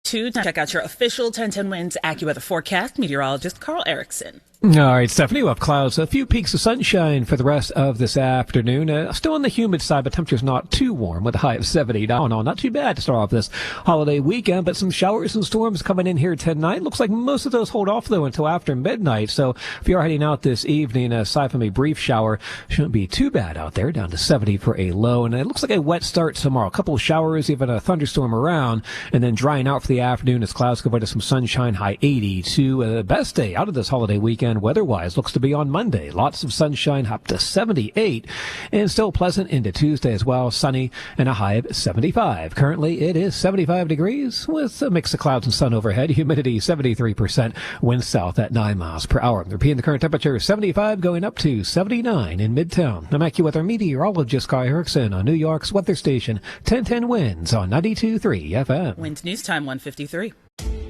To check out your official 1010 Wins AccuWeather forecast, meteorologist Carl Erickson. All right, Stephanie, we'll have clouds, a few peaks of sunshine for the rest of this afternoon. Still on the humid side, but temperature's not too warm with a high of 70. No, not too bad to start off this holiday weekend, but some showers and storms coming in here tonight. Looks like most of those hold off, though, until after midnight. So if you are heading out this evening, aside from a brief shower, shouldn't be too bad out there, down to 70 for a low. And it looks like a wet start tomorrow. A couple of showers, even a thunderstorm around, and then drying out for the afternoon as clouds go over to some sunshine, high 82. The best day out of this holiday weekend weather-wise looks to be on Monday. Lots of sunshine, up to 78, and still pleasant into Tuesday as well, sunny and a high of 75. Currently, it is 75 degrees with a mix of clouds and sun overhead. Humidity 73%, wind south at 9 miles per hour. Repeating the current temperature, 75 going up to 79 in Midtown. I'm AccuWeather meteorologist Carl Erickson on New York's weather station 1010 Winds on 92.3 FM. Winds news time 1:53.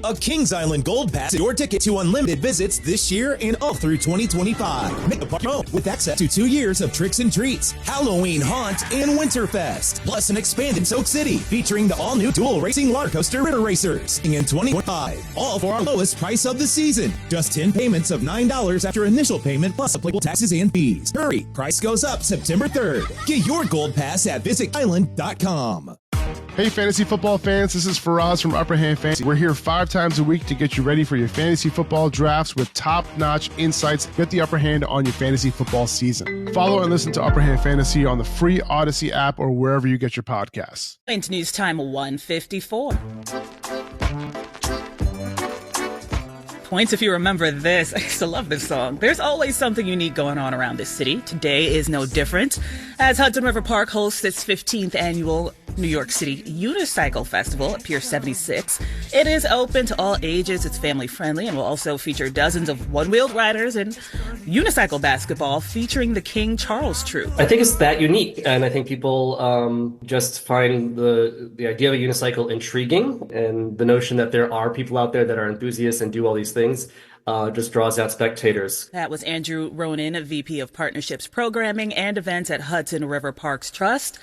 A Kings Island Gold Pass is your ticket to unlimited visits this year and all through 2025. Make the park your own with access to 2 years of tricks and treats, Halloween Haunt, and Winterfest. Plus an expanded Soak City featuring the all-new dual racing water coaster River Racers in 2025. All for our lowest price of the season. Just 10 payments of $9 after initial payment plus applicable taxes and fees. Hurry, price goes up September 3rd. Get your Gold Pass at visitisland.com. Hey, fantasy football fans, this is Faraz from Upper Hand Fantasy. We're here 5 times a week to get you ready for your fantasy football drafts with top-notch insights. Get the upper hand on your fantasy football season. Follow and listen to Upper Hand Fantasy on the free Odyssey app or wherever you get your podcasts. Into news time 154. Points if you remember this. I used to love this song. There's always something unique going on around this city. Today is no different, as Hudson River Park hosts its 15th annual New York City Unicycle Festival at Pier 76. It is open to all ages, it's family friendly, and will also feature dozens of one-wheeled riders and unicycle basketball featuring the King Charles Troupe. I think it's that unique, and I think people just find the idea of a unicycle intriguing, and the notion that there are people out there that are enthusiasts and do all these things just draws out spectators. That was Andrew Ronan, VP of Partnerships Programming and Events at Hudson River Parks Trust.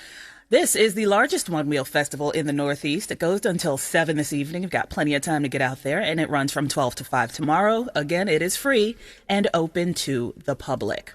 This is the largest one-wheel festival in the Northeast. It goes until 7 this evening. You've got plenty of time to get out there, and it runs from 12 to 5 tomorrow. Again, it is free and open to the public.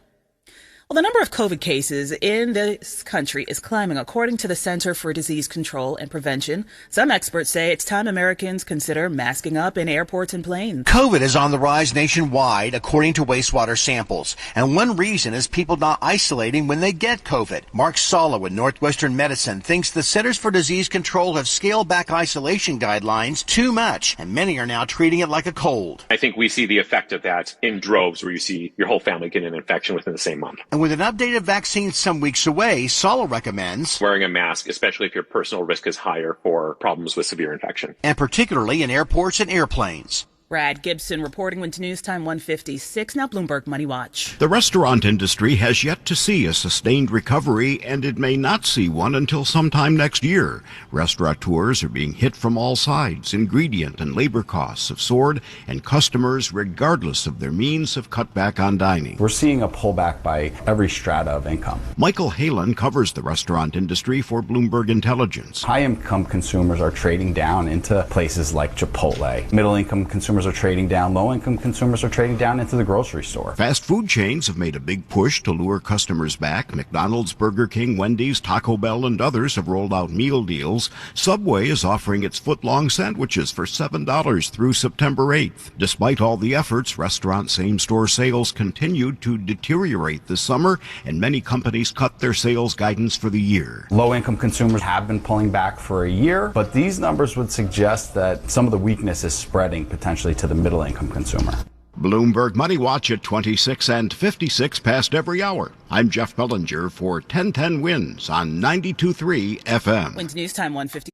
Well, the number of COVID cases in this country is climbing, according to the Center for Disease Control and Prevention. Some experts say it's time Americans consider masking up in airports and planes. COVID is on the rise nationwide, according to wastewater samples. And one reason is people not isolating when they get COVID. Mark Sala with Northwestern Medicine thinks the Centers for Disease Control have scaled back isolation guidelines too much, and many are now treating it like a cold. I think we see the effect of that in droves, where you see your whole family get an infection within the same month. And with an updated vaccine some weeks away, Sala recommends wearing a mask, especially if your personal risk is higher for problems with severe infection. And particularly in airports and airplanes. Brad Gibson reporting into News Time 156. Now Bloomberg Money Watch. The restaurant industry has yet to see a sustained recovery, and it may not see one until sometime next year. Restaurateurs are being hit from all sides. Ingredient and labor costs have soared, and customers, regardless of their means, have cut back on dining. We're seeing a pullback by every strata of income. Michael Halen covers the restaurant industry for Bloomberg Intelligence. High-income consumers are trading down into places like Chipotle. Middle-income consumers are trading down. Low-income consumers are trading down into the grocery store. Fast food chains have made a big push to lure customers back. McDonald's, Burger King, Wendy's, Taco Bell, and others have rolled out meal deals. Subway is offering its foot-long sandwiches for $7 through September 8th. Despite all the efforts, restaurant same-store sales continued to deteriorate this summer, and many companies cut their sales guidance for the year. Low-income consumers have been pulling back for a year, but these numbers would suggest that some of the weakness is spreading potentially to the middle-income consumer. Bloomberg Money Watch at 26 and 56 past every hour. I'm Jeff Bellinger for 1010 Wins on 92.3 FM. Wins News Time 150.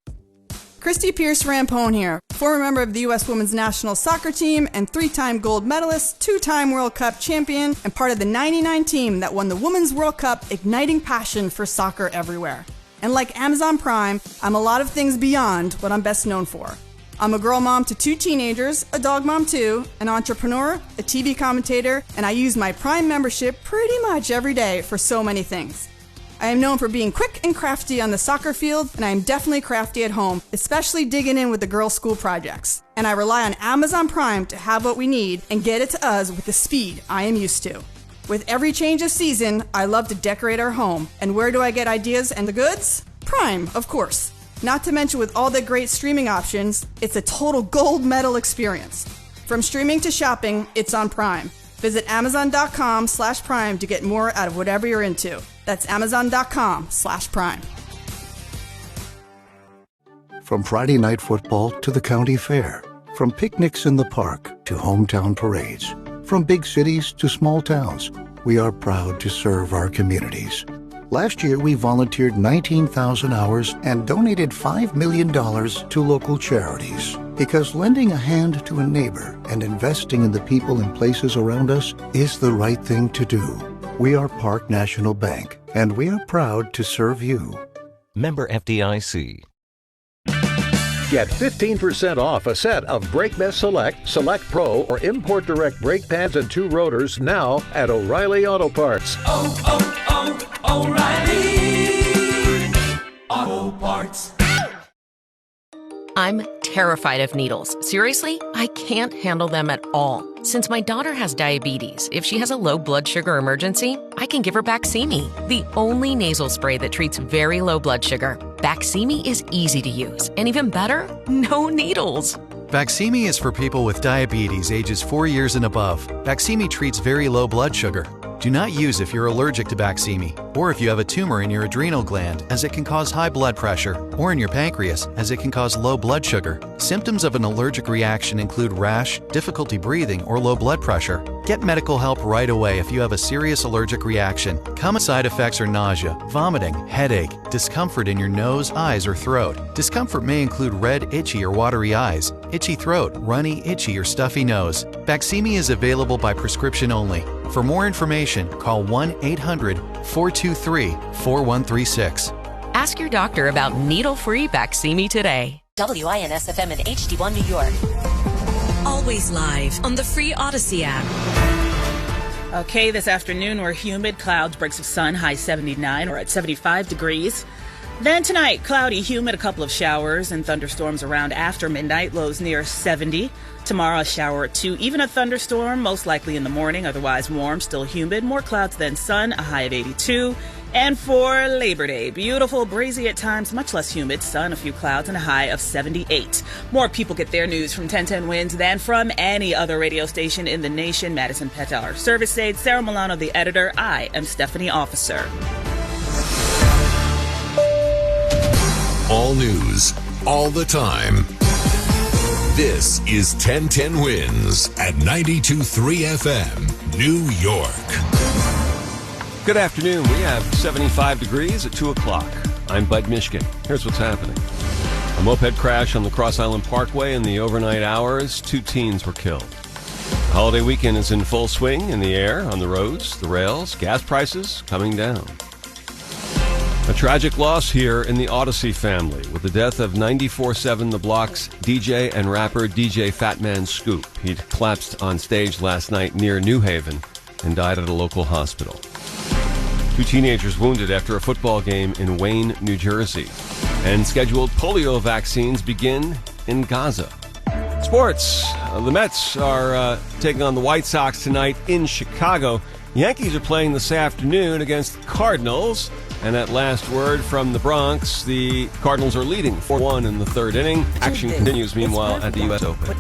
Christy Pierce-Rampone here, former member of the U.S. Women's National Soccer Team and 3-time gold medalist, 2-time World Cup champion, and part of the '99 team that won the Women's World Cup, igniting passion for soccer everywhere. And like Amazon Prime, I'm a lot of things beyond what I'm best known for. I'm a girl mom to 2 teenagers, a dog mom too, an entrepreneur, a TV commentator, and I use my Prime membership pretty much every day for so many things. I am known for being quick and crafty on the soccer field, and I am definitely crafty at home, especially digging in with the girls' school projects. And I rely on Amazon Prime to have what we need and get it to us with the speed I am used to. With every change of season, I love to decorate our home. And where do I get ideas and the goods? Prime, of course. Not to mention with all the great streaming options, it's a total gold medal experience. From streaming to shopping, it's on Prime. Visit Amazon.com/Prime to get more out of whatever you're into. That's Amazon.com/Prime. From Friday night football to the county fair, from picnics in the park to hometown parades, from big cities to small towns, we are proud to serve our communities. Last year, we volunteered 19,000 hours and donated $5 million to local charities. Because lending a hand to a neighbor and investing in the people and places around us is the right thing to do. We are Park National Bank, and we are proud to serve you. Member FDIC. Get 15% off a set of Brake Best Select, Select Pro, or Import Direct brake pads and 2 rotors now at O'Reilly Auto Parts. O'Reilly Auto Parts. I'm terrified of needles. Seriously, I can't handle them at all. Since my daughter has diabetes, if she has a low blood sugar emergency, I can give her Baqsimi, the only nasal spray that treats very low blood sugar. Baqsimi is easy to use, and even better, no needles. Baqsimi is for people with diabetes ages 4 years and above. Baqsimi treats very low blood sugar. Do not use if you're allergic to Baqsimi, or if you have a tumor in your adrenal gland, as it can cause high blood pressure, or in your pancreas, as it can cause low blood sugar. Symptoms of an allergic reaction include rash, difficulty breathing, or low blood pressure. Get medical help right away if you have a serious allergic reaction. Common side effects are nausea, vomiting, headache, discomfort in your nose, eyes, or throat. Discomfort may include red, itchy, or watery eyes, itchy throat, runny, itchy, or stuffy nose. Baqsimi is available by prescription only. For more information, call 1-800-423-4136. Ask your doctor about needle-free Baqsimi today. WINS-FM and HD1 New York. Always live on the free Odyssey app. Okay, this afternoon we're humid, clouds, breaks of sun, high 79 or at 75 degrees. Then tonight, cloudy, humid, a couple of showers and thunderstorms around after midnight, lows near 70. Tomorrow, a shower or 2, even a thunderstorm, most likely in the morning, otherwise warm, still humid, more clouds than sun, a high of 82. And for Labor Day, beautiful, breezy at times, much less humid, sun, a few clouds, and a high of 78. More people get their news from 1010 Winds than from any other radio station in the nation. Madison Petar, service aide, Sarah Milano, the editor. I am Stephanie Officer. All news, all the time. This is 1010 Winds at 92.3 FM, New York. Good afternoon. We have 75 degrees at 2 o'clock. I'm Bud Mishkin. Here's what's happening. A moped crash on the Cross Island Parkway in the overnight hours. 2 teens were killed. The holiday weekend is in full swing in the air, on the roads, the rails, gas prices coming down. A tragic loss here in the Odyssey family with the death of 94.7 The Block's DJ and rapper DJ Fatman Scoop. He collapsed on stage last night near New Haven and died at a local hospital. 2 teenagers wounded after a football game in Wayne, New Jersey. And scheduled polio vaccines begin in Gaza. Sports. The Mets are taking on the White Sox tonight in Chicago. Yankees are playing this afternoon against the Cardinals. And at last word from the Bronx, the Cardinals are leading 4-1 in the 3rd inning. Action continues, meanwhile, at the U.S. Open.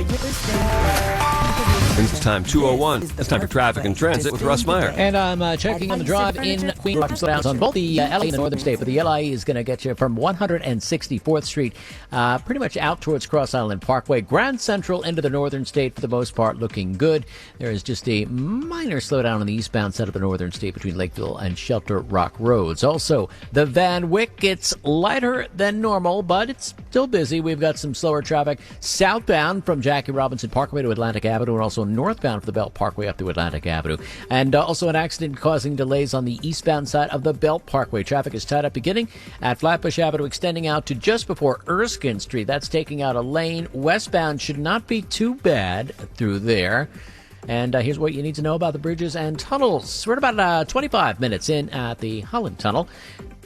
It's time 2:01. It's time for traffic and transit with Russ Meyer. And I'm checking on the drive in Queens. Slowdowns on both the LA and the Northern State, but the LIE is going to get you from 164th Street, pretty much out towards Cross Island Parkway. Grand Central into the Northern State for the most part looking good. There is just a minor slowdown on the eastbound side of the Northern State between Lakeville and Shelter Rock Roads. Also, the Van Wyck, it's lighter than normal, but it's still busy. We've got some slower traffic southbound from Jackie Robinson Parkway to Atlantic Avenue, and also northbound for the Belt Parkway up to Atlantic Avenue. And also an accident causing delays on the eastbound side of the Belt Parkway. Traffic is tied up beginning at Flatbush Avenue, extending out to just before Erskine Street. That's taking out a lane. Westbound should not be too bad through there. And here's what you need to know about the bridges and tunnels. We're at about 25 minutes in at the Holland Tunnel.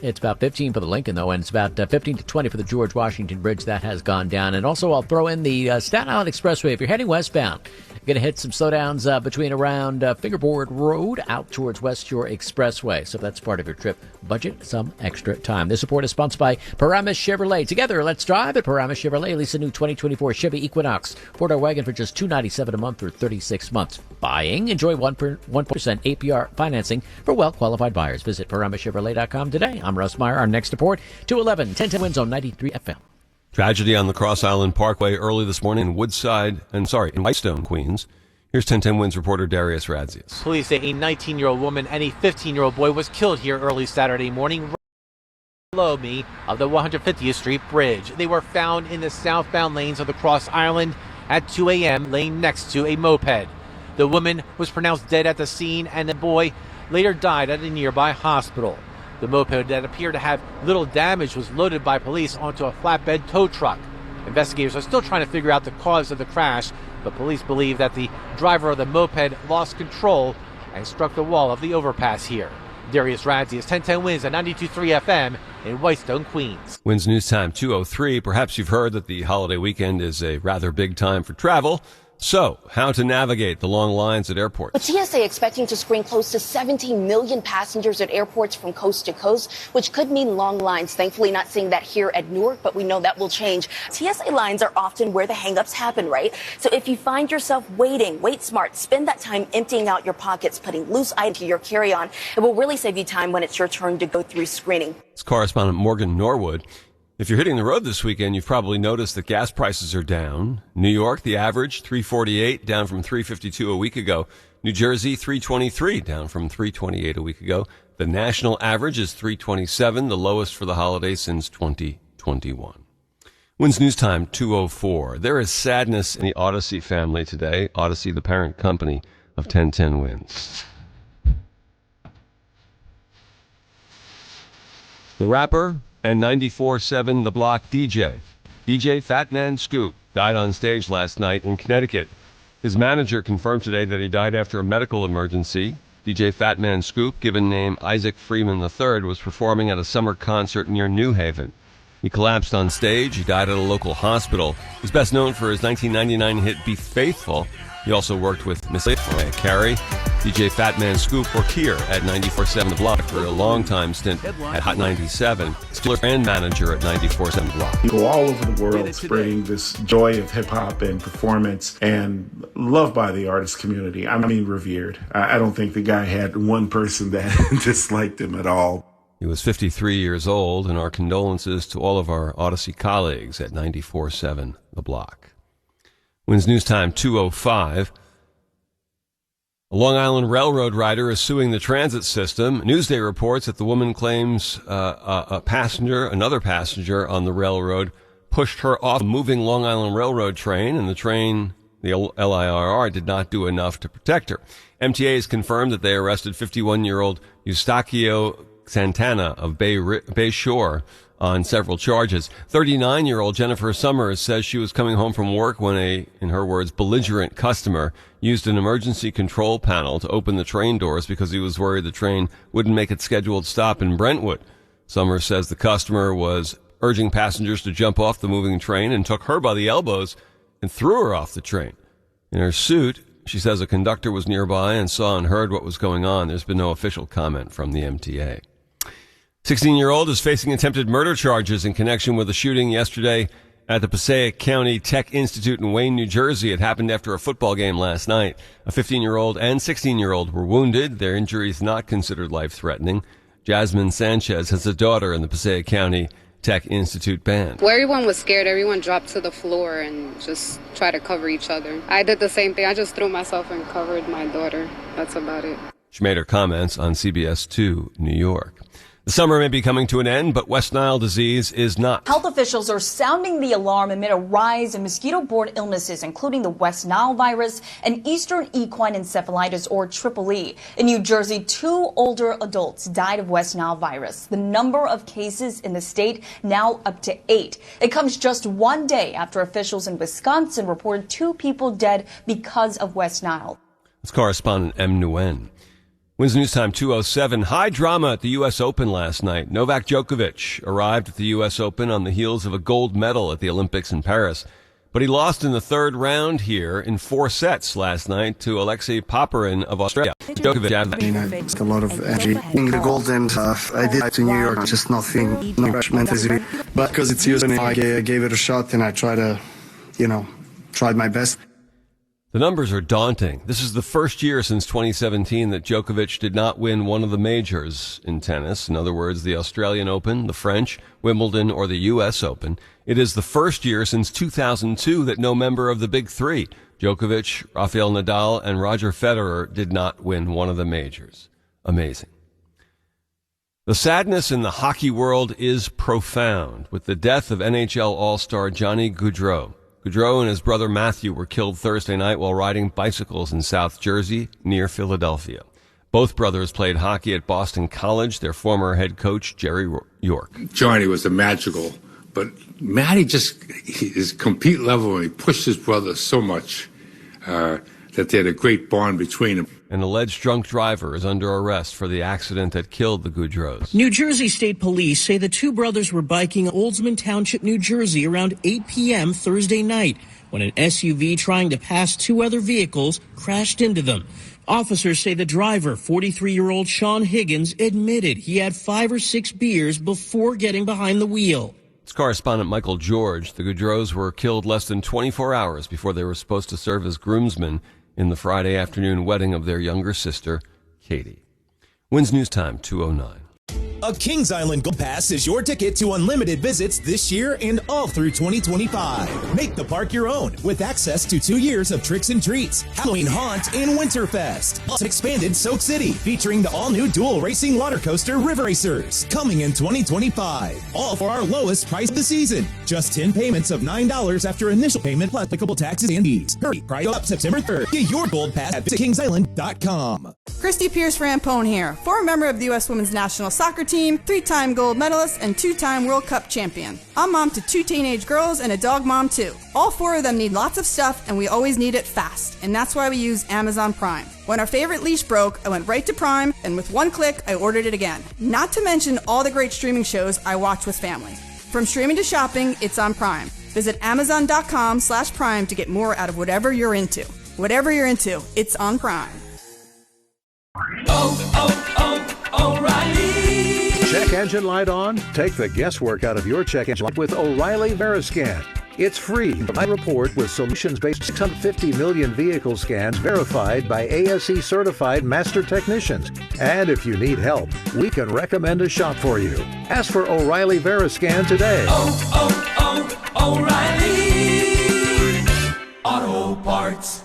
It's about 15 for the Lincoln, though, and it's about 15 to 20 for the George Washington Bridge. That has gone down. And also, I'll throw in the Staten Island Expressway. If you're heading westbound, you're going to hit some slowdowns between around Fingerboard Road out towards West Shore Expressway. So if that's part of your trip, budget some extra time. This report is sponsored by Paramus Chevrolet. Together, let's drive at Paramus Chevrolet. Lease a new 2024 Chevy Equinox 4-door wagon for just $297 a month for 36 months. Buying, enjoy 1% APR financing for well-qualified buyers. Visit ParamusChevrolet.com today. I'm Russ Meyer. Our next report, 211, 1010 Winds on 93 FM. Tragedy on the Cross Island Parkway early this morning in in Whitestone, Queens. Here's 1010 Winds reporter Darius Radzius. Police say a 19-year-old woman and a 15-year-old boy was killed here early Saturday morning right below me of the 150th Street Bridge. They were found in the southbound lanes of the Cross Island at 2 a.m., laying next to a moped. The woman was pronounced dead at the scene, and the boy later died at a nearby hospital. The moped that appeared to have little damage was loaded by police onto a flatbed tow truck. Investigators are still trying to figure out the cause of the crash, but police believe that the driver of the moped lost control and struck the wall of the overpass here. Darius Radzi is 1010 Wins at 92.3 FM in Whitestone, Queens. Wins News Time 2:03. Perhaps you've heard that the holiday weekend is a rather big time for travel. So, how to navigate the long lines at airports? But TSA expecting to screen close to 17 million passengers at airports from coast to coast, which could mean long lines. Thankfully, not seeing that here at Newark, but we know that will change. TSA lines are often where the hangups happen, right? So if you find yourself waiting, wait smart. Spend that time emptying out your pockets, putting loose items to your carry-on. It will really save you time when it's your turn to go through screening. It's correspondent Morgan Norwood. If you're hitting the road this weekend, you've probably noticed that gas prices are down. New York, the average, $3.48, down from $3.52 a week ago. New Jersey, $3.23, down from $3.28 a week ago. The national average is $3.27, the lowest for the holiday since 2021. Wins News Time 2:04. There is sadness in the Odyssey family today. Odyssey, the parent company of 1010 Wins. The rapper and 94.7 The Block DJ Fat Man Scoop, died on stage last night in Connecticut. His manager confirmed today that he died after a medical emergency. DJ Fat Man Scoop, given name Isaac Freeman III, was performing at a summer concert near New Haven. He collapsed on stage. He died at a local hospital. He's best known for his 1999 hit Be Faithful. He also worked with Miss Mariah Carey. DJ Fat Man Scoop worked here at 94.7 The Block for a long time stint at Hot 97. Still a brand manager at 94.7 The Block. You go all over the world spreading this joy of hip-hop and performance and loved by the artist community. I mean, revered. I don't think the guy had one person that disliked him at all. He was 53 years old, and our condolences to all of our Odyssey colleagues at 94.7 The Block. Wins News Time 2:05. A Long Island Railroad rider is suing the transit system. Newsday reports that the woman claims another passenger on the railroad, pushed her off a moving Long Island Railroad train, and the train, the LIRR, did not do enough to protect her. MTA has confirmed that they arrested 51-year-old Eustaquio Santana of Bay Shore on several charges. 39-year-old Jennifer Summers says she was coming home from work when in her words, belligerent customer used an emergency control panel to open the train doors because he was worried the train wouldn't make its scheduled stop in Brentwood. Summers says the customer was urging passengers to jump off the moving train and took her by the elbows and threw her off the train. In her suit, she says a conductor was nearby and saw and heard what was going on. There's been no official comment from the MTA. 16-year-old is facing attempted murder charges in connection with a shooting yesterday at the Passaic County Tech Institute in Wayne, New Jersey. It happened after a football game last night. A 15-year-old and 16-year-old were wounded. Their injuries not considered life-threatening. Jasmine Sanchez has a daughter in the Passaic County Tech Institute band. Well, everyone was scared. Everyone dropped to the floor and just tried to cover each other. I did the same thing. I just threw myself and covered my daughter. That's about it. She made her comments on CBS 2 New York. The summer may be coming to an end, but West Nile disease is not. Health officials are sounding the alarm amid a rise in mosquito-borne illnesses, including the West Nile virus and Eastern equine encephalitis, or EEE. In New Jersey, 2 older adults died of West Nile virus. The number of cases in the state now up to 8. It comes just one day after officials in Wisconsin reported 2 people dead because of West Nile. That's correspondent M. Nguyen. Wins News Time 2:07. High drama at the U.S. Open last night. Novak Djokovic arrived at the U.S. Open on the heels of a gold medal at the Olympics in Paris. But he lost in the third round here in 4 sets last night to Alexei Popyrin of Australia. Djokovic had a lot of energy. Being the gold, and I did it to New York, just nothing, no rush mentally. But because it's using I gave it a shot, and I tried my best. The numbers are daunting. This is the first year since 2017 that Djokovic did not win one of the majors in tennis. In other words, the Australian Open, the French, Wimbledon, or the U.S. Open. It is the first year since 2002 that no member of the Big Three, Djokovic, Rafael Nadal, and Roger Federer, did not win one of the majors. Amazing. The sadness in the hockey world is profound with the death of NHL All-Star Johnny Gaudreau. Gaudreau and his brother Matthew were killed Thursday night while riding bicycles in South Jersey near Philadelphia. Both brothers played hockey at Boston College, their former head coach, Jerry York. Johnny was a magical But Matty his compete level, and he pushed his brother so much that they had a great bond between them. An alleged drunk driver is under arrest for the accident that killed the Goudreaus. New Jersey State Police say the two brothers were biking in Oldsman Township, New Jersey around 8 p.m. Thursday night when an SUV trying to pass two other vehicles crashed into them. Officers say the driver, 43-year-old Sean Higgins, admitted he had 5 or 6 beers before getting behind the wheel. It's correspondent Michael George. The Goudreaus were killed less than 24 hours before they were supposed to serve as groomsmen in the Friday afternoon wedding of their younger sister, Katie. Wins News Time, 2:09. A Kings Island Gold Pass is your ticket to unlimited visits this year and all through 2025. Make the park your own with access to 2 years of tricks and treats, Halloween Haunt, and Winterfest. Plus expanded Soak City featuring the all-new dual racing water coaster River Racers coming in 2025. All for our lowest price of the season. Just 10 payments of $9 after initial payment plus applicable taxes and fees. Hurry, price up September 3rd. Get your Gold Pass at visitkingsisland.com. Christy Pierce-Rampone here, former member of the U.S. Women's National Soccer Team, 3-time gold medalist, and 2-time World Cup champion. I'm mom to 2 teenage girls and a dog mom too. All 4 of them need lots of stuff, and we always need it fast, and that's why we use Amazon Prime. When our favorite leash broke, I went right to Prime, and with one click, I ordered it again. Not to mention all the great streaming shows I watch with family. From streaming to shopping, it's on Prime. Visit Amazon.com/Prime to get more out of whatever you're into. Whatever you're into, it's on Prime. O'Reilly. Check engine light on? Take the guesswork out of your check engine light with O'Reilly Veriscan. It's free. My report with solutions-based 650 million vehicle scans verified by ASE certified master technicians. And if you need help, we can recommend a shop for you. Ask for O'Reilly Veriscan today. O'Reilly Auto Parts.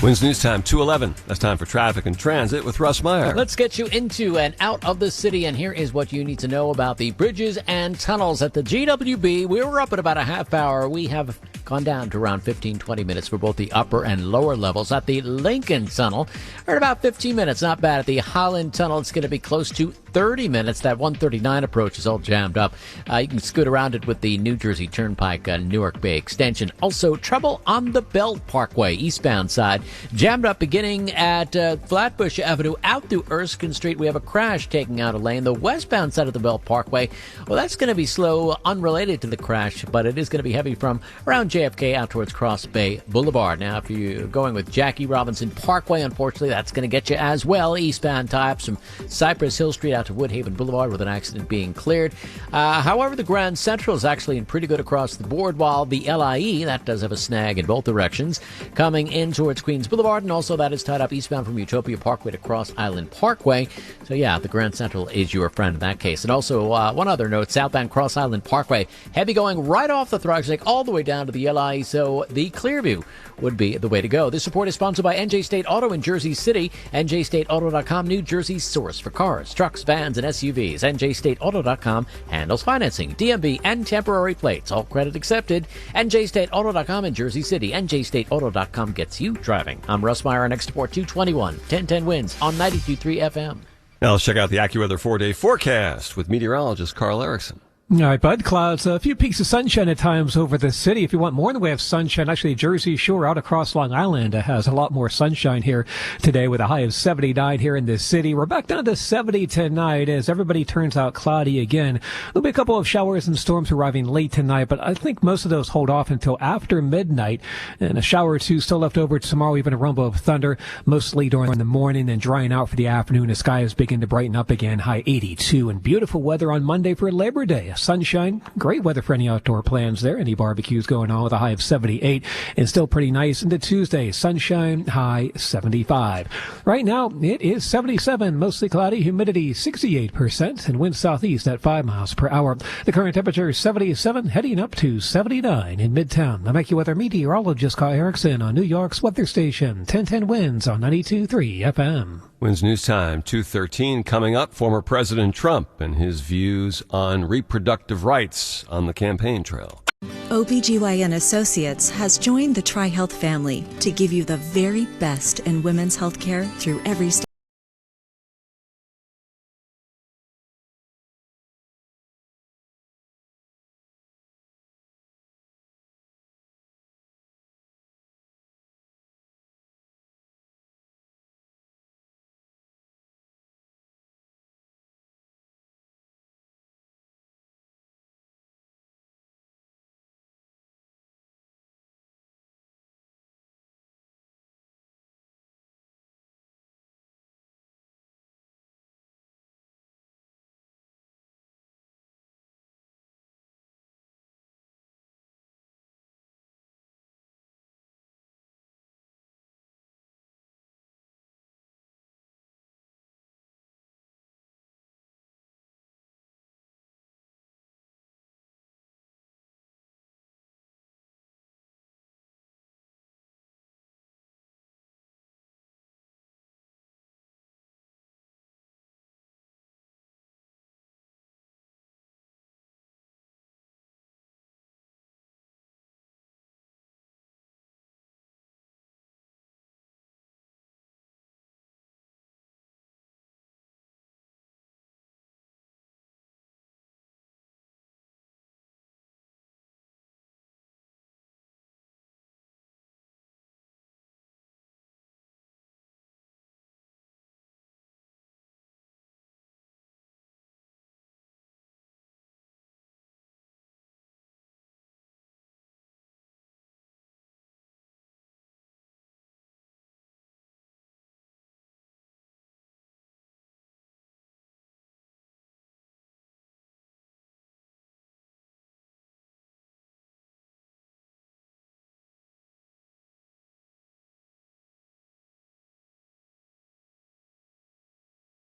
Wins News Time, 2:11. That's time for traffic and transit with Russ Meyer. Let's get you into and out of the city, and here is what you need to know about the bridges and tunnels at the GWB. We were up at about a half hour. We have gone down to around 15-20 minutes for both the upper and lower levels. At the Lincoln Tunnel, we're at about 15 minutes. Not bad. At the Holland Tunnel, it's going to be close to 30 minutes. That 139 approach is all jammed up. You can scoot around it with the New Jersey Turnpike Newark Bay Extension. Also, trouble on the Belt Parkway, eastbound side. Jammed up beginning at Flatbush Avenue out through Erskine Street. We have a crash taking out a lane. The westbound side of the Belt Parkway, well, that's going to be slow, unrelated to the crash, but it is going to be heavy from around JFK out towards Cross Bay Boulevard. Now, if you're going with Jackie Robinson Parkway, unfortunately, that's going to get you as well. Eastbound tie-ups from Cypress Hill Street out to Woodhaven Boulevard with an accident being cleared. However, the Grand Central is actually in pretty good across the board, while the LIE, that does have a snag in both directions, coming in towards Queens Boulevard, and also that is tied up eastbound from Utopia Parkway to Cross Island Parkway. So yeah, the Grand Central is your friend in that case. And also one other note, southbound Cross Island Parkway, heavy going right off the Throgsneck all the way down to the LIE, so the Clearview would be the way to go. This report is sponsored by NJ State Auto in Jersey City. NJStateAuto.com, New Jersey's source for cars, trucks, vans, and SUVs. NJStateAuto.com handles financing, DMV, and temporary plates. All credit accepted. NJStateAuto.com in Jersey City. NJStateAuto.com gets you driving. I'm Russ Meyer on Export 221. 1010 wins on 92.3 FM. Now let's check out the AccuWeather 4-day forecast with meteorologist Carl Erickson. All right, Bud. Clouds, a few peaks of sunshine at times over the city. If you want more in the way of sunshine, actually, Jersey Shore out across Long Island has a lot more sunshine here today with a high of 79 here in the city. We're back down to 70 tonight as everybody turns out cloudy again. There'll be a couple of showers and storms arriving late tonight, but I think most of those hold off until after midnight. And a shower or two still left over tomorrow, even a rumble of thunder, mostly during the morning and drying out for the afternoon. The sky is beginning to brighten up again, high 82, and beautiful weather on Monday for Labor Day. Sunshine, great weather for any outdoor plans there. Any barbecues going on with a high of 78 and still pretty nice into Tuesday. Sunshine, high 75. Right now, it is 77, mostly cloudy, humidity 68%, and wind southeast at 5 miles per hour. The current temperature is 77, heading up to 79 in Midtown. I'm AccuWeather meteorologist Carl Erickson on New York's weather station, 1010 winds on 92.3 FM. Wins News Time, 2:13. Coming up, former President Trump and his views on reproductive rights on the campaign trail. OBGYN Associates has joined the TriHealth family to give you the very best in women's health care through every stage.